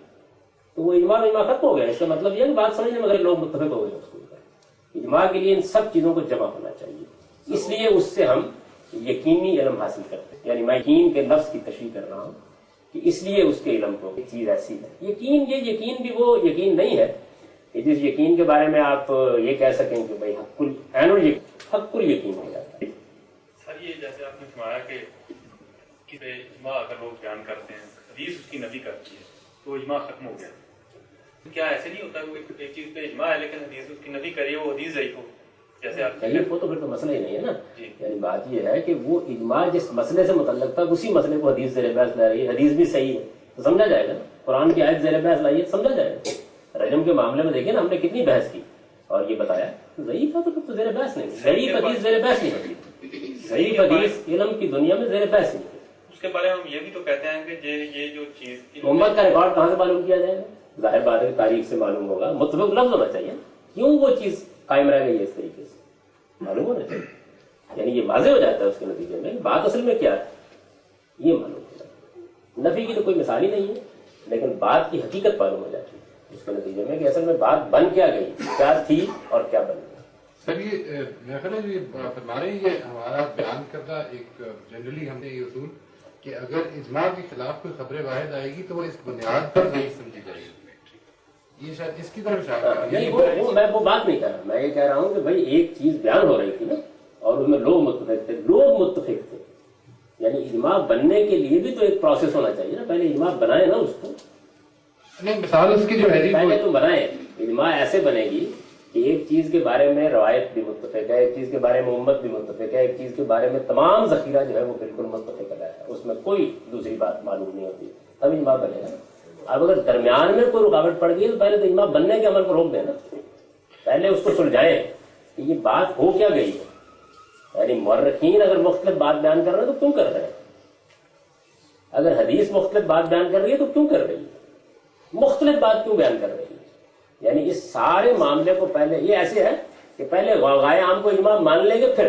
تو وہ اجماع ختم ہو گیا۔ اس کا مطلب یہ کہ بات سمجھنے میں لوگ متفق ہو گئے اس کو۔ اجماع کے لیے ان سب چیزوں کو جمع ہونا چاہیے، اس لیے اس سے ہم یقینی علم حاصل کرتے ہیں۔ یعنی میں یقین کے لفظ کی تشریح کر رہا ہوں کہ اس لیے اس کے علم کو ایک چیز ایسی ہے۔ یقین، یہ یقین بھی وہ یقین نہیں ہے کہ جس یقین کے بارے میں آپ یہ کہہ سکیں کہ بھائی حق الیقین ہو جاتا ہے۔ سر یہ جیسے آپ نے فرمایا کہ اجماع اگر لوگ بیان کرتے ہیں، حدیث اس کی نفی کرتی ہے تو اجماع ختم ہو گیا، کیا ایسے نہیں ہوتا کہ ایک چیز پہ اجماع ہے لیکن حدیث اس کی نفی کریے وہ حدیث ضعیف ہو؟ جیسے آپ ضعیف ہو تو پھر تو مسئلہ ہی نہیں ہے نا۔ یعنی بات یہ ہے کہ وہ اجماع جس مسئلے سے متعلق تھا اسی مسئلے کو حدیث زیر بحث لا رہی ہے، حدیث بھی صحیح ہے تو سمجھا جائے گا، قرآن کی آیت زیر بحث لائیے سمجھا جائے گا۔ رجم کے معاملے میں دیکھیں نا، ہم نے کتنی بحث کی اور یہ بتایا ضعیف ہے تو پھر تو زیر بحث نہیں، ضعیف حدیث زیر بحث نہیں ہوتی، ضعیف حدیث علم کی دنیا میں زیر بحث نہیں ہوتی۔ اس کے بارے میں ہم یہ بھی تو کہتے ہیں کہ یہ جو چیز امت کا ریکارڈ کہاں سے معلوم کیا جائے گا؟ ظاہر بات ہے تاریخ سے معلوم ہوگا، متفق لفظ ہونا چاہیے، کیوں وہ چیز قائم رہ گئی ہے اس طریقے سے معلوم ہونا چاہیے، یعنی یہ واضح ہو جاتا ہے اس کے نتیجے میں بات اصل میں کیا ہے یہ معلوم ہو جاتا ہے۔ نفی کی تو کوئی مثال ہی نہیں ہے، لیکن بات کی حقیقت معلوم ہو جاتی ہے اس کے نتیجے میں کہ اصل میں بات بن کیا گئی، کیا تھی اور کیا بن گئی۔ سر یہ میرا خیال ہے یہ فرما رہے ہیں، یہ ہمارا بیان کردہ ایک جنرلی ہم نے یہ اصول کہ اگر اجماع کے خلاف کوئی خبر واحد آئے گی تو وہ اس بنیاد پر ضعیف سمجھی جائے گی، یہ شاید اس کی طرف نہیں، میں وہ بات نہیں کر رہا، میں یہ کہہ رہا ہوں کہ بھائی ایک چیز بیان ہو رہی تھی نا اور اس میں لوگ متفق تھے، یعنی اجماع بننے کے لیے بھی تو ایک پروسیس ہونا چاہیے نا، پہلے اجماع بنائے نا اس کو، نہیں مثال اس کی جو ہے پہلے تو بنائے۔ اجماع ایسے بنے گی کہ ایک چیز کے بارے میں روایت بھی متفق ہے، ایک چیز کے بارے میں امت بھی متفق ہے، ایک چیز کے بارے میں تمام ذخیرہ جو ہے وہ بالکل متفق ہے، اس میں کوئی دوسری بات معلوم نہیں ہوتی، تب اجماع بنے گا۔ اب اگر درمیان میں کوئی رکاوٹ پڑ گئی تو پہلے تو اجماع بننے کے عمل کو روک دینا، پہلے اس کو سلجھائیں کہ یہ بات ہو کیا گئی ہے۔ یعنی مورخین اگر مختلف بات بیان کر رہے ہیں تو کیوں کر رہے ہیں، اگر حدیث مختلف بات بیان کر رہی ہے تو کیوں کر رہی ہے، مختلف بات کیوں بیان کر رہی ہے۔ یعنی اس سارے معاملے کو پہلے یہ ایسے ہے کہ پہلے غوغائے عام کو اجماع مان لیں گے، پھر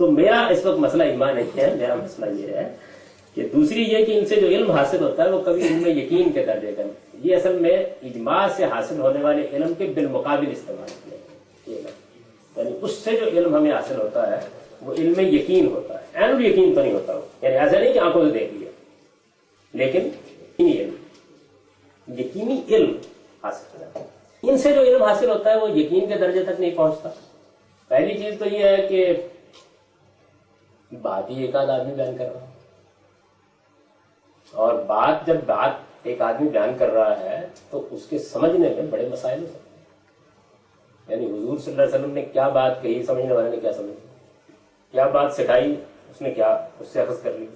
تو میرا اس وقت مسئلہ اجماع نہیں ہے، میرا مسئلہ یہ ہے کہ دوسری یہ کہ ان سے جو علم حاصل ہوتا ہے وہ کبھی ان میں یقین کے درجے کا نہیں، یہ اصل میں اجماع سے حاصل ہونے والے علم کے بالمقابل استعمال کیا، یعنی اس سے جو علم ہمیں حاصل ہوتا ہے وہ علم یقین ہوتا ہے، عین الیقین تو نہیں ہوتا، یعنی ایسا نہیں کہ آنکھوں سے دیکھ لیا، لیکن یقینی علم حاصل ہوتا ہے۔ ان سے جو علم حاصل ہوتا ہے وہ یقین کے درجے تک نہیں پہنچتا۔ پہلی چیز تو یہ ہے کہ بات ہی ایک آدھ آدمی بیان کر رہا ہے، اور جب بات ایک آدمی بیان کر رہا ہے تو اس کے سمجھنے میں بڑے مسائل ہو سکتے ہیں، یعنی حضور صلی اللہ علیہ وسلم نے کیا بات کہی، سمجھنے والے نے کیا سمجھا، کیا بات سکھائی اس نے کیا اس سے اخذ کر لی۔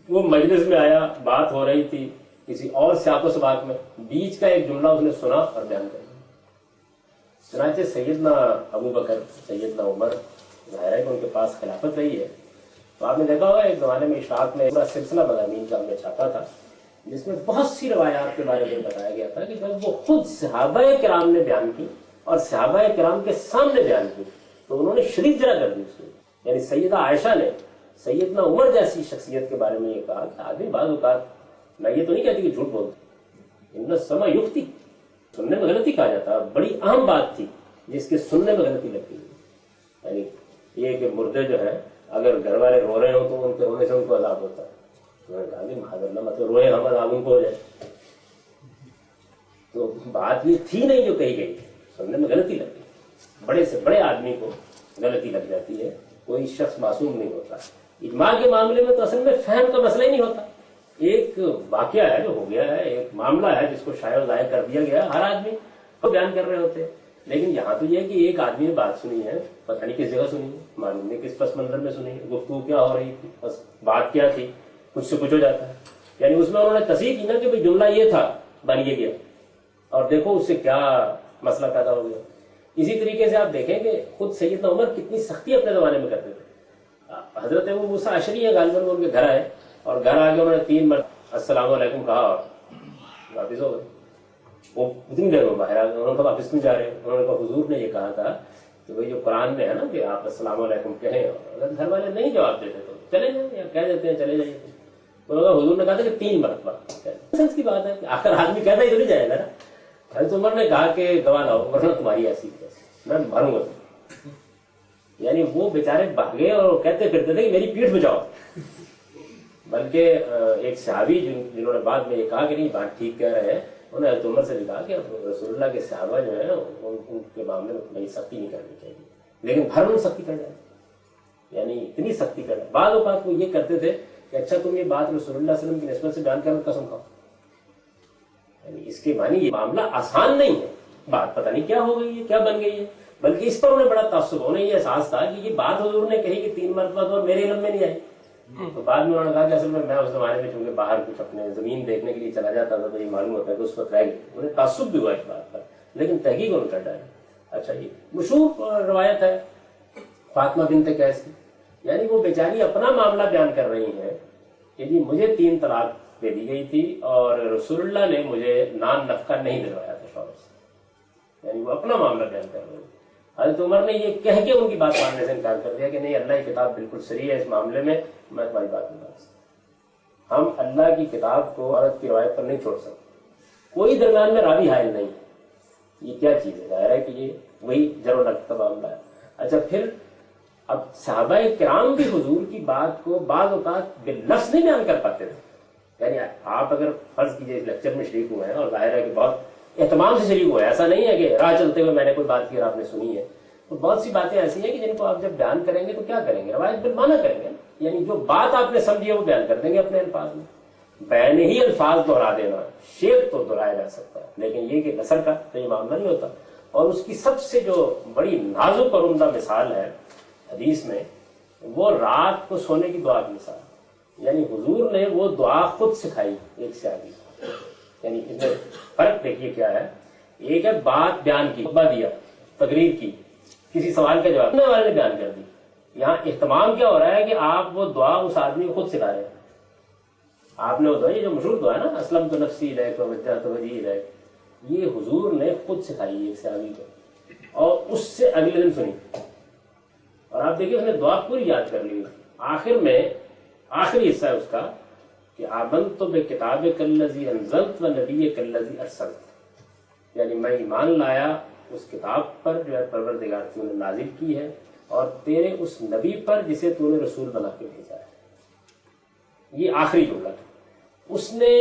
وہ مجلس میں آیا، بات ہو رہی تھی کسی اور سیاق و سباق میں، بیچ کا ایک جملہ اس نے سنا اور بیان کر دیا۔ چنانچہ سیدنا ابو بکر، سیدنا عمر، ظاہر ہے کہ ان کے پاس خلافت رہی ہے، تو آپ نے دیکھا ہوگا ایک زمانے میں اشاعت میں پورا سلسلہ مضامین کا ہم نے چھاپا تھا، جس میں بہت سی روایات کے بارے میں بتایا گیا تھا کہ جب وہ خود صحابہ کرام نے بیان کی اور صحابہ کرام کے سامنے بیان کی تو انہوں نے شریک جرا کر دی اس کو، یعنی سیدہ عائشہ نے سیدنا عمر جیسی شخصیت کے بارے میں یہ کہا کہ آدمی بعض اوقات، میں یہ تو نہیں کہتی کہ جھوٹ بولتے، ان سما یختی، سننے میں غلطی کہا جاتا، بڑی اہم بات تھی جس کے سننے میں غلطی لگتی ہے، یعنی یہ کہ مردے جو ہیں اگر گھر والے رو رہے ہوں تو ان کے رونے سے ان کو عذاب ہوتا ہے، انہوں نے کہا کہ معاذ اللہ مطلب روئے ہم عذاب ان کو ہو جائے، تو بات یہ تھی نہیں جو کہی گئی، سننے میں غلطی لگتی ہے، بڑے سے بڑے آدمی کو غلطی لگ جاتی ہے، کوئی شخص معصوم نہیں ہوتا۔ اجماع کے معاملے میں تو اصل میں فہم کا مسئلہ ہی نہیں ہوتا، ایک واقعہ ہے جو ہو گیا ہے، ایک معاملہ ہے جس کو شائع و ظاہر کر دیا گیا ہے، ہر آدمی کو بیان کر رہے ہوتے ہیں، لیکن یہاں تو یہ ہے کہ ایک آدمی نے بات سنی ہے، پتہ نہیں کس جگہ سنی ہے، معلوم نہیں کس پس منظر میں سنی ہے، گفتگو کیا ہو رہی تھی، بس بات کیا تھی، کچھ سے کچھ ہو جاتا ہے، یعنی اس میں انہوں نے تصحیح کی نا کہ بھئی جملہ یہ تھا، بن یہ گیا، اور دیکھو اس سے کیا مسئلہ پیدا ہو گیا۔ اسی طریقے سے آپ دیکھیں کہ خود سیدنا عمر کتنی سختی اپنے زمانے میں کرتے تھے۔ حضرت ابو موسیٰ اشعری ہے غالباً، وہ ان کے گھر آئے اور گھر آ کے انہوں نے 3 مرتبہ السلام علیکم کہا اور واپس ہو گئے۔ وہ اتنی دیر میں باہر آ گئے، انہوں نے کہا واپس کیوں جا رہے ہیں؟ انہوں نے کہا حضور نے یہ کہا تھا کہ بھئی جو قرآن میں ہے نا کہ آپ السلام علیکم کہیں، اور اگر گھر والے نہیں جواب دیتے تو چلے جائیں، یا کہہ دیتے ہیں چلے جائیے، تو حضور نے کہا تھا کہ 3 مرتبہ، سنس کی بات ہے کہ آخر آدمی کہتا ہی تو نہیں جائے گا نا۔ حضرت عمر نے کہا کہ گواہ لاؤ ورنہ تمہاری ایسی میں ماروں گا، یعنی وہ بیچارے بھاگے اور کہتے پھرتے تھے کہ میری پیٹھ بچاؤ۔ بلکہ ایک صحابی جنہوں نے بعد میں یہ کہا کہ نہیں بات ٹھیک کہہ رہے ہیں، انہوں نے حضرت عمر سے بھی کہا کہ رسول اللہ کے صحابہ جو ہیں ان کے معاملے میں اتنی سختی نہیں کرنی چاہیے، لیکن ہر روز سختی کر جائے، یعنی اتنی سختی کر جائے۔ بعض اوقات وہ یہ کرتے تھے کہ اچھا تم یہ بات رسول اللہ صلی اللہ علیہ وسلم کی نسبت سے بیان کرو، قسم کھاؤ، یعنی اس کے معنی یہ معاملہ آسان نہیں ہے، بات پتہ نہیں کیا ہو گئی ہے، کیا بن گئی ہے، بلکہ اس پر انہیں بڑا تعصب، انہیں یہ احساس تھا کہ یہ بات حضور نے کہی کہ 3 مرتبہ تو میرے علم میں نہیں آئی۔ تو بعد میں انہوں نے کہا کہ اصل میں اس زمانے میں چونکہ باہر کچھ اپنے زمین دیکھنے کے لیے چلا جاتا تھا تو یہ معلوم ہوتا ہے کہ اس وقت رہ گئی، انہیں تعصب بھی ہوا اس بات پر، لیکن تحقیق انہوں نے کر ڈالی۔ اچھا یہ مشہور روایت ہے فاطمہ بنت قیس کی، یعنی وہ بیچاری اپنا معاملہ بیان کر رہی ہیں کہ جی مجھے 3 طلاق دے دی گئی تھی اور رسول اللہ نے مجھے نان نفقہ نہیں دلوایا تھا شوہر سے، یعنی وہ اپنا معاملہ بیان کر رہی ہے۔ حضرت عمر نے یہ کہہ کے ان کی بات ماننے سے انکار کر دیا کہ نہیں، اللہ کی کتاب بالکل صحیح ہے، اس معاملے میں میں تمہاری بات نہیں مان سکتا، ہم اللہ کی کتاب کو عورت کی روایت پر نہیں چھوڑ سکتے، کوئی درمیان میں راوی حائل نہیں ہے، یہ کیا چیز ہے؟ ظاہر ہے کہ یہ وہی جر و نقص کا معاملہ ہے۔ اچھا پھر اب صحابہ کرام بھی حضور کی بات کو بعض اوقات باللفظ نہیں بیان کر پاتے تھے، یعنی آپ اگر فرض کیجئے اس لیکچر میں شریک ہوئے ہیں اور ظاہر ہے کہ بہت اہتمام سے شریک ہوئے، ایسا نہیں ہے کہ راہ چلتے ہوئے میں نے کوئی بات کی اور آپ نے سنی ہے، تو بہت سی باتیں ایسی ہیں کہ جن کو آپ جب بیان کریں گے تو کیا کریں گے؟ روایت بالمعنی کریں گے، یعنی جو بات آپ نے سمجھی ہے وہ بیان کر دیں گے اپنے الفاظ میں، بیان ہی الفاظ دہرا دینا، شعر تو دہرایا جا سکتا ہے لیکن یہ کہ نثر کا تو یہ معاملہ نہیں ہوتا۔ اور اس کی سب سے جو بڑی نازک اور عمدہ مثال ہے حدیث میں، وہ رات کو سونے کی دعا کی مثال، یعنی حضور نے وہ دعا خود سکھائی ایک صحابی کو، یعنی اس میں فرق دیکھیے کیا ہے، ایک ہے بات بیان کی، خطبہ دیا، تقریر کی، کسی سوال کا جواب سننے والے نے بیان کر دی، یہاں اہتمام کیا ہو رہا ہے کہ آپ وہ دعا اس آدمی کو خود سکھا رہے ہیں، آپ نے وہ دعا، یہ جو مشہور دعا ہے نا اسلمت نفسی الیک ووجہت وجہی الیک، یہ حضور نے خود سکھائی ایک صحابی کو، اور اس سے اگلے دن سنی، اور آپ دیکھیے اس نے دعا پوری یاد کر لی، آخر میں آخری حصہ ہے اس کا کہ آمنت بکتابک الذی انزلت ونبیک الذی ارسلت، یعنی میں ایمان لایا اس کتاب پر جو ہے پروردگار تو نے نازل کی ہے، اور تیرے اس نبی پر جسے تو نے رسول بنا کے بھیجا ہے۔ یہ آخری جملہ تھا۔ اس نے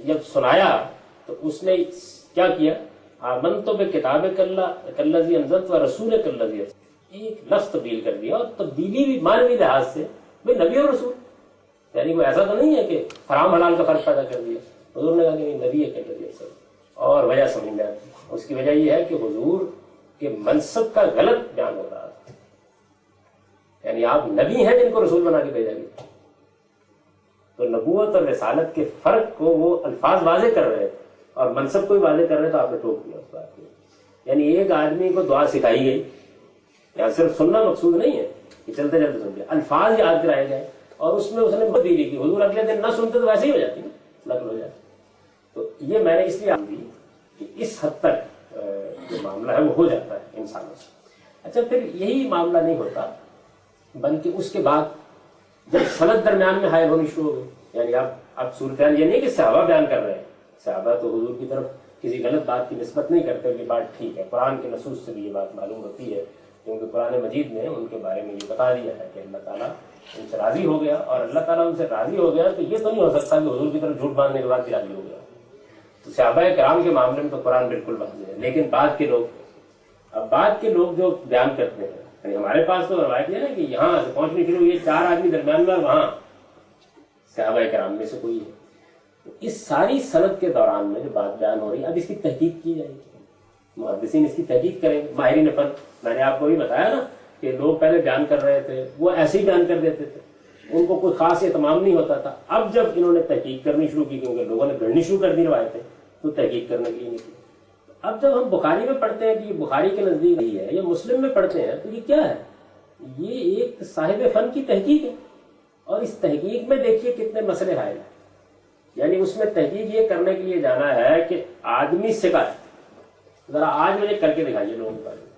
جب سنایا تو اس نے کیا کیا؟ آمنت بکتابک الذی انزلت ورسولک الذی ارسلت، ایک لفظ تبدیل کر دیا، اور تبدیلی بھی معنوی لحاظ سے بھائی نبی اور رسول، یعنی کوئی ایسا تو نہیں ہے کہ حرام حلال کا فرق پیدا کر دیا۔ حضور نے کہا کہ نبی ہے الذی ارسلت، اور وجہ سمجھ لیں، اس کی وجہ یہ ہے کہ حضور کے منصب کا غلط بیان ہو رہا تھا، یعنی آپ نبی ہیں جن کو رسول بنا کے بھیجا گیا، تو نبوت اور رسالت کے فرق کو وہ الفاظ واضح کر رہے تھے اور منصب کو بھی واضح کر رہے تو آپ نے ٹوک دیا اس بات کو۔ یعنی ایک آدمی کو دعا سکھائی گئی، یا صرف سننا مقصود نہیں ہے کہ چلتے چلتے سن لیا، الفاظ یاد کرائے گئے، اور اس میں اس نے بدلی کی، حضور اگلے دن نہ سنتے تو ویسے ہی ہو جاتی نا، نقل ہو جاتی۔ تو یہ میں نے اس لیے دی کہ اس حد تک جو معاملہ ہے وہ ہو جاتا ہے انسانوں سے۔ اچھا، پھر یہی معاملہ نہیں ہوتا، بلکہ اس کے بعد جب سند درمیان میں حائل ہونی شروع ہو گئی، یعنی اب صورتحال یہ نہیں کہ صحابہ بیان کر رہے ہیں، صحابہ تو حضور کی طرف کسی غلط بات کی نسبت نہیں کرتے، یہ بات ٹھیک ہے، قرآن کے نصوص سے بھی یہ بات معلوم ہوتی ہے، کیونکہ قرآن مجید نے ان کے بارے میں یہ بتا دیا ہے کہ اللہ تعالیٰ ان سے راضی ہو گیا، اور اللہ تعالیٰ ان سے راضی ہو گیا تو یہ تو نہیں ہو سکتا کہ حضور کی طرف جھوٹ باندھنے کے بعد بھی راضی ہو گیا۔ تو صحابہ کرام کے معاملے میں تو قرآن بالکل واضح ہے، لیکن بعد کے لوگ جو بیان کرتے ہیں، یعنی ہمارے پاس تو روایت ہے نا کہ یہاں سے پہنچنے شروع ہوئی، 4 آدمی درمیان میں، وہاں صحابہ کرام میں سے کوئی ہے۔ تو اس ساری سند کے دوران میں جو بات بیان ہو رہی ہے، اب اس کی تحقیق کی جائے گی، محدثین اس کی تحقیق کریں گے، ماہرین فن۔ میں نے آپ کو بھی بتایا نا کہ لوگ پہلے بیان کر رہے تھے، وہ ایسے ہی بیان کر دیتے تھے، ان کو کوئی خاص اہتمام نہیں ہوتا تھا۔ اب جب انہوں نے تحقیق کرنی شروع کی، کیونکہ لوگوں نے گھڑنی شروع کر دی روایتیں، تو تحقیق کرنے کے لیے نکلی۔ اب جب ہم بخاری میں پڑھتے ہیں کہ یہ بخاری کے نزدیک نہیں ہے، یا مسلم میں پڑھتے ہیں، تو یہ کیا ہے؟ یہ ایک صاحب فن کی تحقیق ہے، اور اس تحقیق میں دیکھیے کتنے مسئلے حائل ہیں۔ یعنی اس میں تحقیق یہ کرنے کے لیے جانا ہے کہ آدمی ثقہ ہے، ذرا آج مجھے کر کے دکھائیے لوگوں کے بارے میں،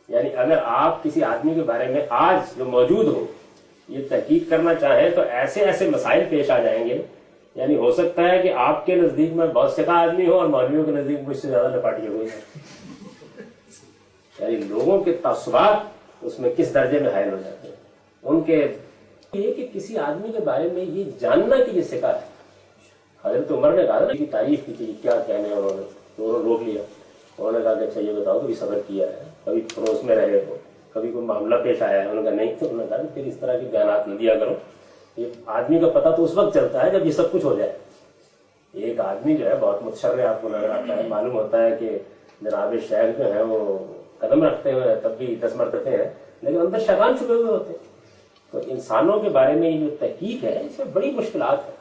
یعنی اگر آپ کسی آدمی کے بارے میں آج جو موجود ہو یہ تحقیق کرنا چاہیں تو ایسے ایسے مسائل پیش آ جائیں گے، یعنی ہو سکتا ہے کہ آپ کے نزدیک میں بہت ثقہ آدمی ہو اور مولویوں کے نزدیک مجھ سے زیادہ لپاٹی ہوئی ہے۔ یعنی لوگوں کے تعصبات اس میں کس درجے میں حائل ہو جاتے ہیں، ان کے یہ کہ کسی آدمی کے بارے میں یہ جاننا کہ یہ ثقہ ہے۔ حضرت عمر نے کہا نا کہ تعریف کی تھی، کیا کہنے، انہوں نے روک لیا، انہوں نے کہا کہ اچھا یہ بتاؤ کبھی صبر کیا ہے، کبھی پڑوس میں رہے ہو، کبھی کوئی معاملہ پیش آیا ہے؟ انہوں نے کہا نہیں۔ تو انہوں نے کہا کہ پھر اس طرح کے بیانات نہ دیا کرو، یہ آدمی کا پتہ تو اس وقت چلتا ہے جب یہ سب کچھ ہو جائے۔ ایک آدمی جو ہے بہت متشرع آپ کو نظر آتا ہے، معلوم ہوتا ہے کہ جناب شیخ جو ہیں وہ قدم رکھتے ہوئے تب بھی 10 مرتبے ہیں، لیکن اندر شیطان چھپے ہوئے ہوتے ہیں۔ تو انسانوں کے بارے میں یہ جو تحقیق ہے اس میں بڑی مشکلات ہے۔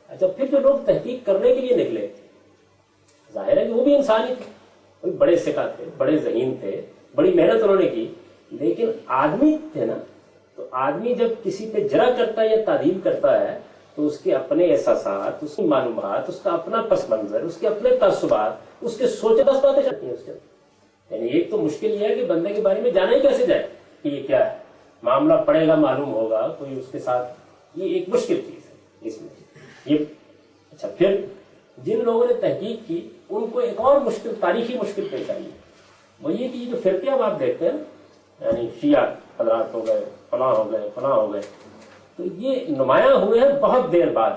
اچھا، پھر جو لوگ تحقیق کرنے کے لیے نکلے، ظاہر ہے کہ وہ بھی انسان ہی تھے، کوئی بڑے ثقہ تھے، بڑے ذہین تھے، بڑی محنت انہوں نے کی، لیکن آدمی تھے نا، تو آدمی جب کسی پہ جرح کرتا ہے یا تعدیل کرتا ہے تو اس کے اپنے احساسات، اس کی معلومات، اس کا اپنا پس منظر، اس کے اپنے تعصبات، اس کے سوچے 10 باتیں چلتی ہیں اس کے۔ یعنی ایک تو مشکل یہ ہے کہ بندے کے بارے میں جانا ہی کیسے جائے کہ یہ کیا ہے، معاملہ پڑے گا معلوم ہوگا کوئی اس کے ساتھ، یہ ایک مشکل چیز ہے اس میں یہ۔ اچھا، پھر جن لوگوں نے تحقیق کی ان کو ایک اور مشکل، تاریخی مشکل پیش آئی، وہ یہ کہ یہ جو فرقے اب آپ دیکھتے ہیں، یعنی شیعہ حضرات ہو گئے، فلاں ہو گئے، فلاں ہو گئے، تو یہ نمایاں ہوئے ہیں بہت دیر بعد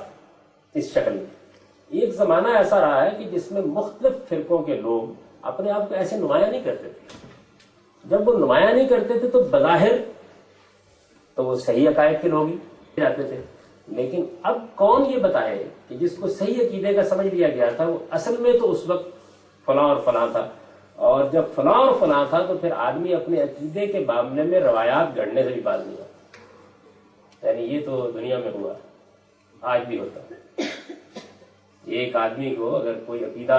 اس شکل میں۔ ایک زمانہ ایسا رہا ہے کہ جس میں مختلف فرقوں کے لوگ اپنے آپ کو ایسے نمایاں نہیں کرتے تھے۔ جب وہ نمایاں نہیں کرتے تھے تو بظاہر تو وہ صحیح عقائد کے لوگ ہی جاتے تھے، لیکن اب کون یہ بتائے کہ جس کو صحیح عقیدے کا سمجھ لیا گیا تھا وہ اصل میں تو اس وقت فلاں اور فلاں تھا، اور جب فلاں اور فلاں تھا تو پھر آدمی اپنے عقیدے کے معاملے میں روایات گھڑنے سے بھی باز نہیں ہوتا۔ یعنی یہ تو دنیا میں ہوا، آج بھی ہوتا ہے۔ ایک آدمی کو اگر کوئی عقیدہ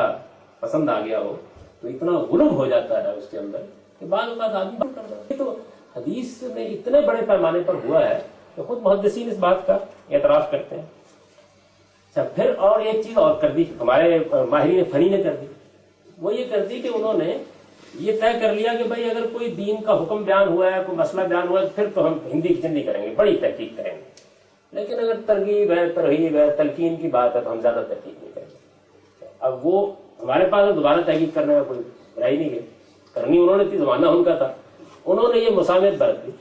پسند آ گیا ہو تو اتنا غلب ہو جاتا ہے اس کے اندر کہ بعض اوقات آدمی بند کر دیتا ہے۔ تو حدیث میں اتنے بڑے پیمانے پر ہوا ہے کہ خود محدثین اس بات کا اعتراف کرتے ہیں۔ اچھا، پھر اور ایک چیز اور کر دی ہمارے ماہرین فنی نے کر دی، وہ یہ کر دی کہ انہوں نے یہ طے کر لیا کہ بھائی اگر کوئی دین کا حکم بیان ہوا ہے، کوئی مسئلہ بیان ہوا ہے، پھر تو ہم ہندی کی چندی کریں گے، بڑی تحقیق کریں گے، لیکن اگر ترغیب ہے، ترغیب ہے، تلقین کی بات ہے تو ہم زیادہ تحقیق نہیں کریں گے۔ اب وہ ہمارے پاس دوبارہ تحقیق کرنے کا کوئی رائے نہیں ہے، کرنی انہوں نے تھی، زمانہ ان کا تھا، انہوں نے یہ مساوات برت دی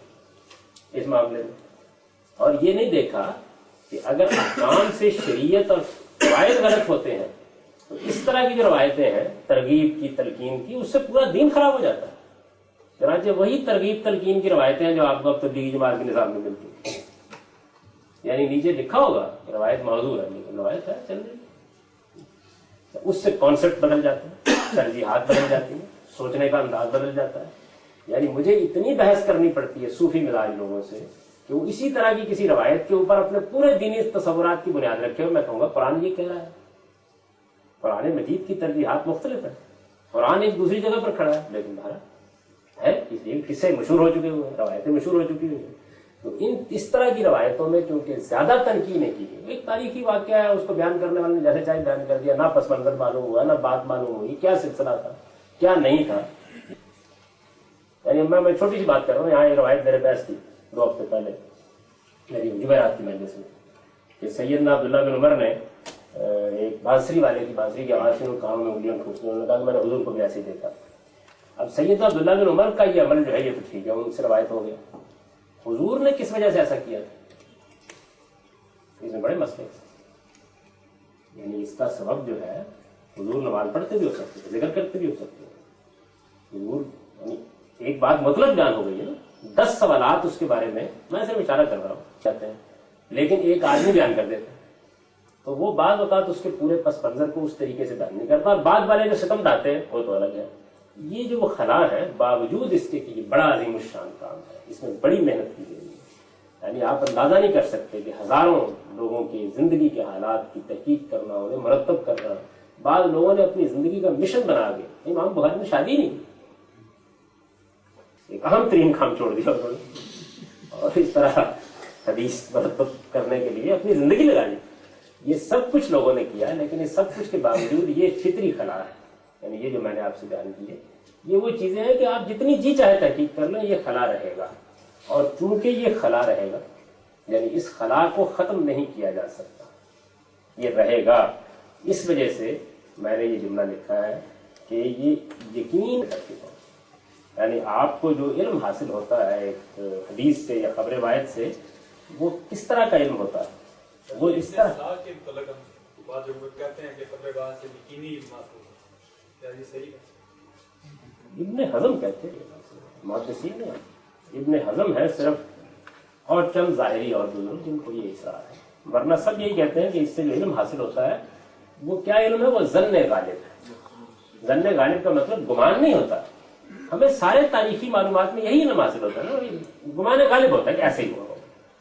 اس معاملے میں، اور یہ نہیں دیکھا کہ اگر احکام سے شریعت اور قواعد غلط ہوتے ہیں تو اس طرح کی جو روایتیں ہیں ترغیب کی، تلقین کی، اس سے پورا دین خراب ہو جاتا ہے۔ چنانچہ وہی ترغیب تلقین کی روایتیں ہیں جو آپ کو اب تبلیغی جماعت کے نظام میں ملتی ہیں، یعنی نیچے لکھا ہوگا کہ روایت موضوع ہے لیکن روایت ہے چل رہی، اس سے کانسیپٹ بدل جاتے ہیں، ترجیحات بدل جاتی ہیں، سوچنے کا انداز بدل جاتا ہے۔ یعنی مجھے اتنی بحث کرنی پڑتی ہے صوفی مزاج لوگوں سے کہ وہ اسی طرح کی کسی روایت کے اوپر اپنے پورے دینی تصورات کی بنیاد رکھے، اور میں کہوں گا قرآن یہ کہہ رہا ہے، قرآن مجید کی ترجیحات مختلف ہیں، قرآن ایک دوسری جگہ پر کھڑا ہے لیکن ہمارا ہے، اس لیے قصے مشہور ہو چکے ہوئے ہیں، روایتیں مشہور ہو چکی ہوئی ہیں۔ تو اس طرح کی روایتوں میں چونکہ زیادہ تنقید نہیں کی گئی، ایک تاریخی واقعہ ہے، اس کو بیان کرنے والے نے جیسے چاہے بیان کر دیا، نہ پس منظر معلوم ہوا، نہ بات معلوم ہوئی، کیا سلسلہ تھا کیا نہیں تھا۔ یعنی میں چھوٹی سی بات کر رہا ہوں، یہاں یہ روایت میرے پاس تھی 2 ہفتے پہلے میری جمعرات کی مجلس میں کہ سیدنا عبداللہ بن عمر نے ایک بانسری والے کی بانسری کی آواز سے کانوں میں انگلیاں ٹھوکتی، انہوں نے کہا کہ میں نے حضور کو بھی ایسے ہی دیکھا۔ اب سیدنا عبداللہ بن عمر کا یہ عمل جو ہے یہ تو ٹھیک ہے، ان سے روایت ہو گیا، حضور نے کس وجہ سے ایسا کیا، اس میں بڑے مسئلے، یعنی اس کا سبب جو ہے حضور نماز پڑھتے بھی ہو سکتے ہیں، ذکر کرتے بھی ہو سکتے ہیں، حضور یعنی ایک بات مطلب بیان ہو گئی ہے نا، 10 سوالات اس کے بارے میں صرف اشارہ کر رہا ہوں چاہتے ہیں، لیکن ایک آدمی بیان کر دیتا ہے تو وہ بعض اوقات اس کے پورے پس منظر کو اس طریقے سے بیان نہیں کرتا، اور بعد والے جو ستم ڈالتے ہیں وہ تو الگ ہے۔ یہ جو وہ خلا ہے باوجود اس کے کہ یہ بڑا عظیم الشان کام ہے، اس میں بڑی محنت کی گئی ہے، یعنی آپ اندازہ نہیں کر سکتے کہ ہزاروں لوگوں کی زندگی کے حالات کی تحقیق کرنا، انہیں مرتب کرنا، بعض لوگوں نے اپنی زندگی کا مشن بنا کے، امام بخاری نے شادی نہیں کی، ایک اہم ترین کام چھوڑ دیا انہوں نے، اور اس طرح حدیث مرتب کرنے کے لیے اپنی زندگی لگا لی۔ یہ سب کچھ لوگوں نے کیا ہے، لیکن اس سب کچھ کے باوجود یہ فطری خلا ہے، یعنی یہ جو میں نے آپ سے بیان کی ہے یہ وہ چیزیں ہیں کہ آپ جتنی جی چاہے تحقیق کر لیں یہ خلا رہے گا، اور چونکہ یہ خلا رہے گا یعنی اس خلا کو ختم نہیں کیا جا سکتا، یہ رہے گا۔ اس وجہ سے میں نے یہ جملہ لکھا ہے کہ یہ یقین کرتے ہو، یعنی آپ کو جو علم حاصل ہوتا ہے ایک حدیث سے یا خبر روایت سے، وہ کس طرح کا علم ہوتا ہے، وہ اس طرح ابن حزم کہتے ہیں، محدثین نے، ابن حزم ہے صرف اور چند ظاہری اور بزرگ جن کو یہ اصرار ہے، ورنہ سب یہی کہتے ہیں کہ اس سے جو علم حاصل ہوتا ہے وہ کیا علم ہے، وہ ظن غالب ہے۔ ظن غالب کا مطلب گمان نہیں ہوتا، ہمیں سارے تاریخی معلومات میں یہی علم حاصل ہوتا ہے نا، گمان غالب ہوتا ہے کہ ایسے ہی ہوا،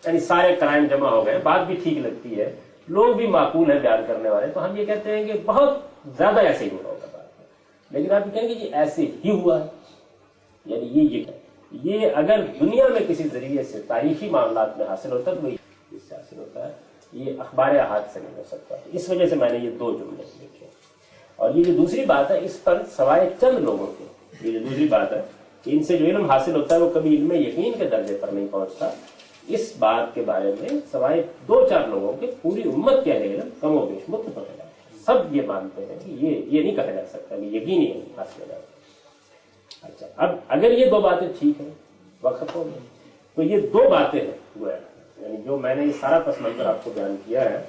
یعنی سارے کرائم جمع ہو گئے، بات بھی ٹھیک لگتی ہے، لوگ بھی معقول ہیں بیان کرنے والے، تو ہم یہ کہتے ہیں کہ بہت زیادہ ایسے ہی ہوا ہوگا بات، لیکن آپ کہیں گے یہ ایسے ہی ہوا ہے، یعنی یہ اگر دنیا میں کسی ذریعے سے تاریخی معاملات میں حاصل ہوتا ہے تو اس سے حاصل ہوتا ہے، یہ اخبار احاد سے نہیں ہو سکتا۔ اس وجہ سے میں نے یہ 2 جملے لکھے، اور یہ جو دوسری بات ہے اس پر سوائے چند لوگوں کے، یہ جو دوسری بات ہے کہ ان سے جو علم حاصل ہوتا ہے وہ کبھی علم یقین کے درجے پر نہیں پہنچتا، اس بات کے بارے میں سوائے 2-4 لوگوں کے پوری امت کے علم کم و بیش متفق ہے، سب یہ مانتے ہیں کہ یہ نہیں کہا جا سکتا کہ یقینی حاصل ہو جاتا۔ اچھا، اب اگر یہ 2 باتیں ٹھیک ہیں، وقت ہو گیا، تو یہ 2 باتیں ہیں گویا، یعنی جو میں نے یہ سارا پس منظر آپ کو بیان کیا ہے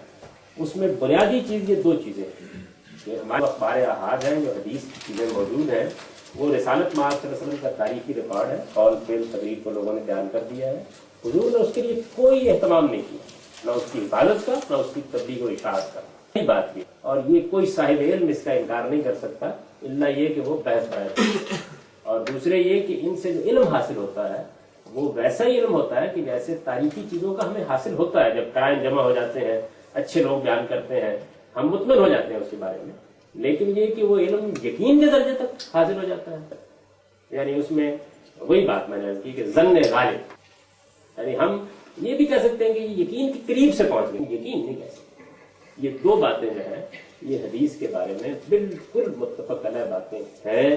اس میں بنیادی چیز یہ 2 چیزیں ہیں کہ ہمارے اخبار احاد ہیں، جو حدیث کی چیزیں موجود ہیں، وہ رسالت مآب صلی اللہ علیہ وسلم کا تاریخی ریکارڈ ہے، قول فعل تقریر کو لوگوں نے بیان کر دیا ہے، حضور نے اس کے لیے کوئی اہتمام نہیں کیا، نہ اس کی حفاظت کا نہ اس کی تبلیغ و اشاعت کا، یہی بات کی، اور یہ کوئی صاحب علم اس کا انکار نہیں کر سکتا الا یہ کہ وہ بحث بڑھائے، اور دوسرے یہ کہ ان سے جو علم حاصل ہوتا ہے وہ ویسا ہی علم ہوتا ہے کہ جیسے تاریخی چیزوں کا ہمیں حاصل ہوتا ہے، جب قرائن جمع ہو جاتے ہیں، اچھے لوگ بیان کرتے ہیں، ہم مطمئن ہو جاتے ہیں اس کے بارے میں، لیکن یہ کہ وہ علم یقین کے درجے تک حاصل ہو جاتا ہے، یعنی اس میں وہی بات میں نے کی کہ ظن غالب، یعنی ہم یہ بھی کہہ سکتے ہیں کہ یہ یقین کے قریب سے پہنچ گئے، یقین نہیں کہہ سکتے۔ یہ 2 باتیں جو ہیں یہ حدیث کے بارے میں بالکل متفق علیہ باتیں ہیں،